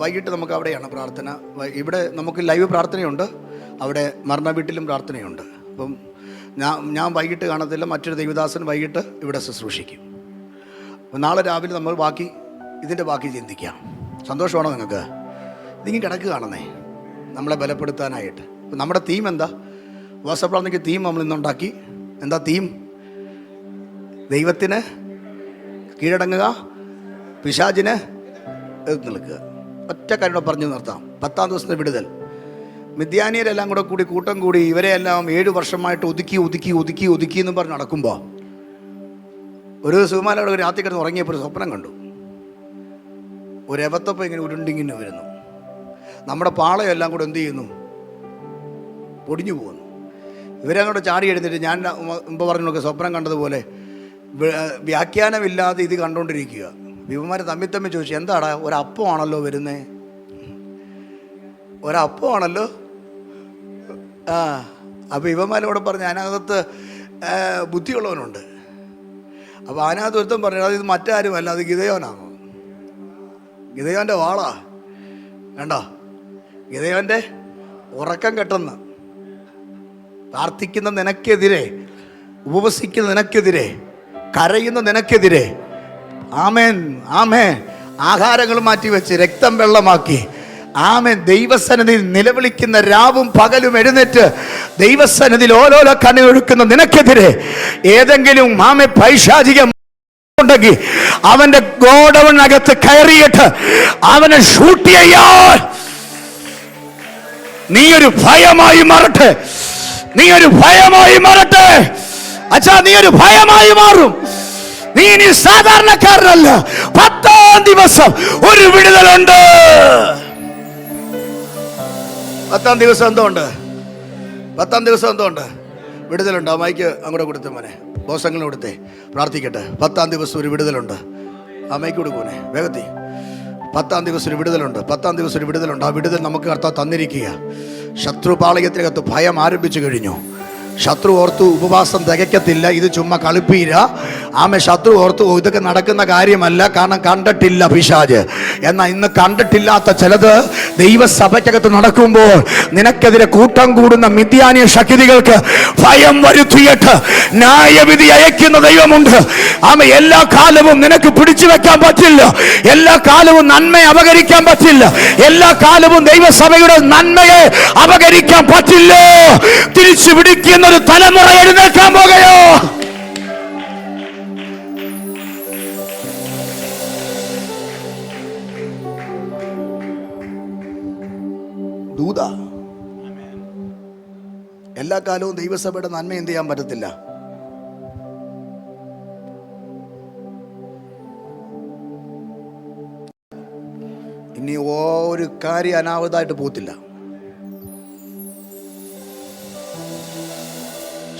Speaker 1: വൈകിട്ട് നമുക്ക് അവിടെയാണ് പ്രാർത്ഥന. ഇവിടെ നമുക്ക് ലൈവ് പ്രാർത്ഥനയുണ്ട്, അവിടെ മരണ വീട്ടിലും പ്രാർത്ഥനയുണ്ട്. അപ്പം ഞാൻ വൈകിട്ട് കാണത്തില്ല, മറ്റൊരു ദൈവദാസൻ വൈകിട്ട് ഇവിടെ ശുശ്രൂഷിക്കും. നാളെ രാവിലെ നമ്മൾ ഇതിൻ്റെ ബാക്കി ചിന്തിക്കാം. സന്തോഷമാണോ നിങ്ങൾക്ക്? ഇതിങ്ങനെ കിടക്കുകയാണെന്നേ നമ്മളെ ബലപ്പെടുത്താനായിട്ട്. നമ്മുടെ തീം എന്താ? വാസപ്രാർത്ഥനയ്ക്ക് തീം നമ്മൾ ഇന്നുണ്ടാക്കി. എന്താ തീം? ദൈവത്തിന് കീഴടങ്ങുക, പിശാചിന് എതിർത്ത് നിൽക്കുക. ഒറ്റ കാര്യം പറഞ്ഞു നിർത്താം. 10ാം ദിവസത്തെ വിടുതൽ. മിദ്യാനിയരെല്ലാം കൂടി കൂട്ടം കൂടി ഇവരെയെല്ലാം 7 വർഷമായിട്ട് ഒതുക്കി എന്ന് പറഞ്ഞ് നടക്കുമ്പോൾ ഒരു സുമാലയുടെ രാത്രി കിടന്ന് ഉറങ്ങിയപ്പോൾ ഒരു സ്വപ്നം കണ്ടു. ഒരു എവത്തപ്പം ഇങ്ങനെ ഉരുണ്ടിങ്ങനെ വരുന്നു. നമ്മുടെ പാളയെല്ലാം കൂടെ എന്ത് ചെയ്യുന്നു? പൊടിഞ്ഞു പോകുന്നു. ഇവരങ്ങോട്ട് ചാടി എഴുന്നിട്ട് ഞാൻ മുമ്പ് പറഞ്ഞൊക്കെ സ്വപ്നം കണ്ടതുപോലെ വ്യാഖ്യാനമില്ലാതെ ഇത് കണ്ടുകൊണ്ടിരിക്കുക. വിവന്മാർ തമ്മിൽ ചോദിച്ചു, എന്താടാ ഒരപ്പമാണല്ലോ വരുന്നേ, ഒരപ്പമാണല്ലോ. അപ്പോൾ ഇവന്മാരോട് പറഞ്ഞു അതിനകത്ത് ബുദ്ധിയുള്ളവനുണ്ട്. അപ്പോൾ അതിനകത്ത് ഒരുത്തം പറഞ്ഞു അത് ഇത് മറ്റാരുമല്ല, അത് ഗിദെയോനാണോ. ഗിദെയോൻ്റെ വാളാ വേണ്ട, ഗിദെയോൻ്റെ ഉറക്കം കെട്ടെന്ന്. പ്രാർത്ഥിക്കുന്ന നിനക്കെതിരെ, ഉപവസിക്കുന്ന നിനക്കെതിരെ, കരയുന്ന നിനക്കെതിരെ, ആമേൻ ആമേൻ, ആഹാരങ്ങൾ മാറ്റിവെച്ച് രക്തം വെള്ളമാക്കി, ആമേൻ, ദൈവസന്നിധിയിൽ നിലവിളിക്കുന്ന രാവും പകലും എഴുന്നേറ്റ് ദൈവസന്നിധിയിൽ ഓരോരോ കണ്ണൊഴുക്കുന്ന നിനക്കെതിരെ ഏതെങ്കിലും ആമേ പൈശാചിക ഉണ്ടെങ്കിൽ അവന്റെ ഗോഡൗണിനകത്ത് കയറിയിട്ട് അവനെ ഷൂട്ട് ചെയ്യാൻ നീ ഒരു ഭയമായി മാറട്ടെ. നീ ഒരു ഭയമായി മാറട്ടെ. അച്ഛാ, നീ ഒരു ഭയമായി മാറും. നീ ഇനി സാധാരണക്കാരനല്ല. 10ാം ദിവസം ഒരു വിടുതലുണ്ട്. 10ാം ദിവസം എന്തുണ്ട്? 10ാം ദിവസം എന്തുണ്ട്? വിടുതലുണ്ട്. ആ മൈക്ക് അങ്ങോട്ട് കൊടുത്തേ മോനെ, ബോസങ്ങളും കൊടുത്തേ, പ്രാർത്ഥിക്കട്ടെ. 10ാം ദിവസം ഒരു വിടുതലുണ്ട്. ആ മൈക്ക് കൊടുക്കൂനെ വേഗത്തിൽ. 10ാം ദിവസം ഒരു വിടുതലുണ്ട്. 10ാം ദിവസം ഒരു വിടുതലുണ്ട്. ആ വിടുതൽ നമുക്ക് കർത്താവ് തന്നിരിക്കുക. ശത്രുപാളയത്തിനകത്ത് ഭയം ആരംഭിച്ചു കഴിഞ്ഞു. ശത്രു ഓർത്തു ഉപവാസം തികയ്ക്കത്തില്ല, ഇത് ചുമ്മാ കളിപ്പീര. ആമേ, ശത്രു ഓർത്തു ഇതൊക്കെ നടക്കുന്ന കാര്യമല്ല, കാരണം കണ്ടിട്ടില്ല പിശാച്. എന്നാൽ ഇന്ന് കണ്ടിട്ടില്ലാത്ത ചിലത് ദൈവസഭയ്ക്കകത്ത് നടക്കുമ്പോൾ നിനക്കെതിരെ കൂട്ടം കൂടുന്ന മിദ്യാന്യ ശക്തികൾക്ക് ഭയം വരുത്തിയിട്ട് ന്യായവിധി അയക്കുന്ന ദൈവമുണ്ട്. ആമേ, എല്ലാ കാലവും നിനക്ക് പിടിച്ചു വെക്കാൻ പറ്റില്ല, എല്ലാ കാലവും നന്മയെ അപകരിക്കാൻ പറ്റില്ല, എല്ലാ കാലവും ദൈവസഭയുടെ നന്മയെ അപകരിക്കാൻ പറ്റില്ല. തിരിച്ചു പിടിക്കുന്ന ഒരു തലമുറ എഴുന്നേൽക്കാൻ പോകുകയോ? ദൂത എല്ലാ കാലവും ദൈവസഭയുടെ നന്മ എന്ത് ചെയ്യാൻ പറ്റത്തില്ല. ഇനി ഒരു കാര്യം അനാവതായിട്ട് പോകത്തില്ല.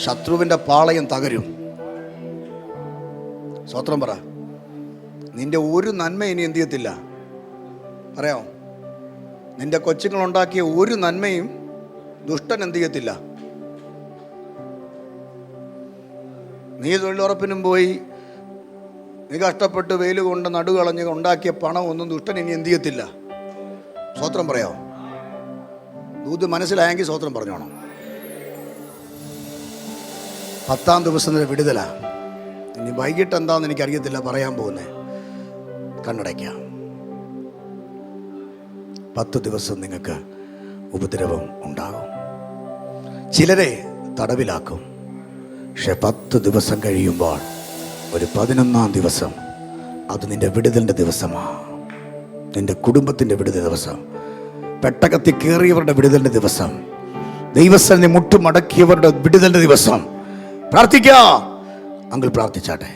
Speaker 1: ശത്രുവിന്റെ പാളയം തകരും. സ്വത്രം പറ. നിന്റെ ഒരു നന്മ ഇനി എന്ത് ചെയ്യത്തില്ല, പറയാമോ? നിന്റെ കൊച്ചുങ്ങൾ ഉണ്ടാക്കിയ ഒരു നന്മയും ദുഷ്ടൻ എന്ത് ചെയ്യത്തില്ല. നീ തൊഴിലുറപ്പിനും പോയി, നീ കഷ്ടപ്പെട്ട് വെയിൽ കൊണ്ട് നടുകളഞ്ഞ് ഉണ്ടാക്കിയ പണം ഒന്നും ദുഷ്ടൻ ഇനി എന്ത് ചെയ്യത്തില്ല. സ്വത്രം പറയാമോ? ദൂത് മനസ്സിലായെങ്കിൽ സ്വത്രം പറഞ്ഞോണം. 10-ാം ദിവസത്തിൻ്റെ വിടുതലാ. ഇനി വൈകിട്ട് എന്താണെന്ന് എനിക്കറിയത്തില്ല പറയാൻ പോകുന്നത്. കണ്ണടയ്ക്കാം. 10 ദിവസം നിങ്ങൾക്ക് ഉപദ്രവം ഉണ്ടാകും. ചിലരെ തടവിലാക്കും. പക്ഷെ 10 ദിവസം കഴിയുമ്പോൾ ഒരു 11-ാം ദിവസം അത് നിന്റെ വിടുതലിൻ്റെ ദിവസമാണ്. നിന്റെ കുടുംബത്തിൻ്റെ വിടുതൽ ദിവസം, പെട്ടകത്തി കയറിയവരുടെ വിടുതലിൻ്റെ ദിവസം, ദൈവസന്നിധി മുട്ടുമടക്കിയവരുടെ വിടുതലിൻ്റെ ദിവസം. പ്രാർത്ഥിക്കാം. അങ്കിൾ പ്രാർത്ഥിച്ചാട്ടെ.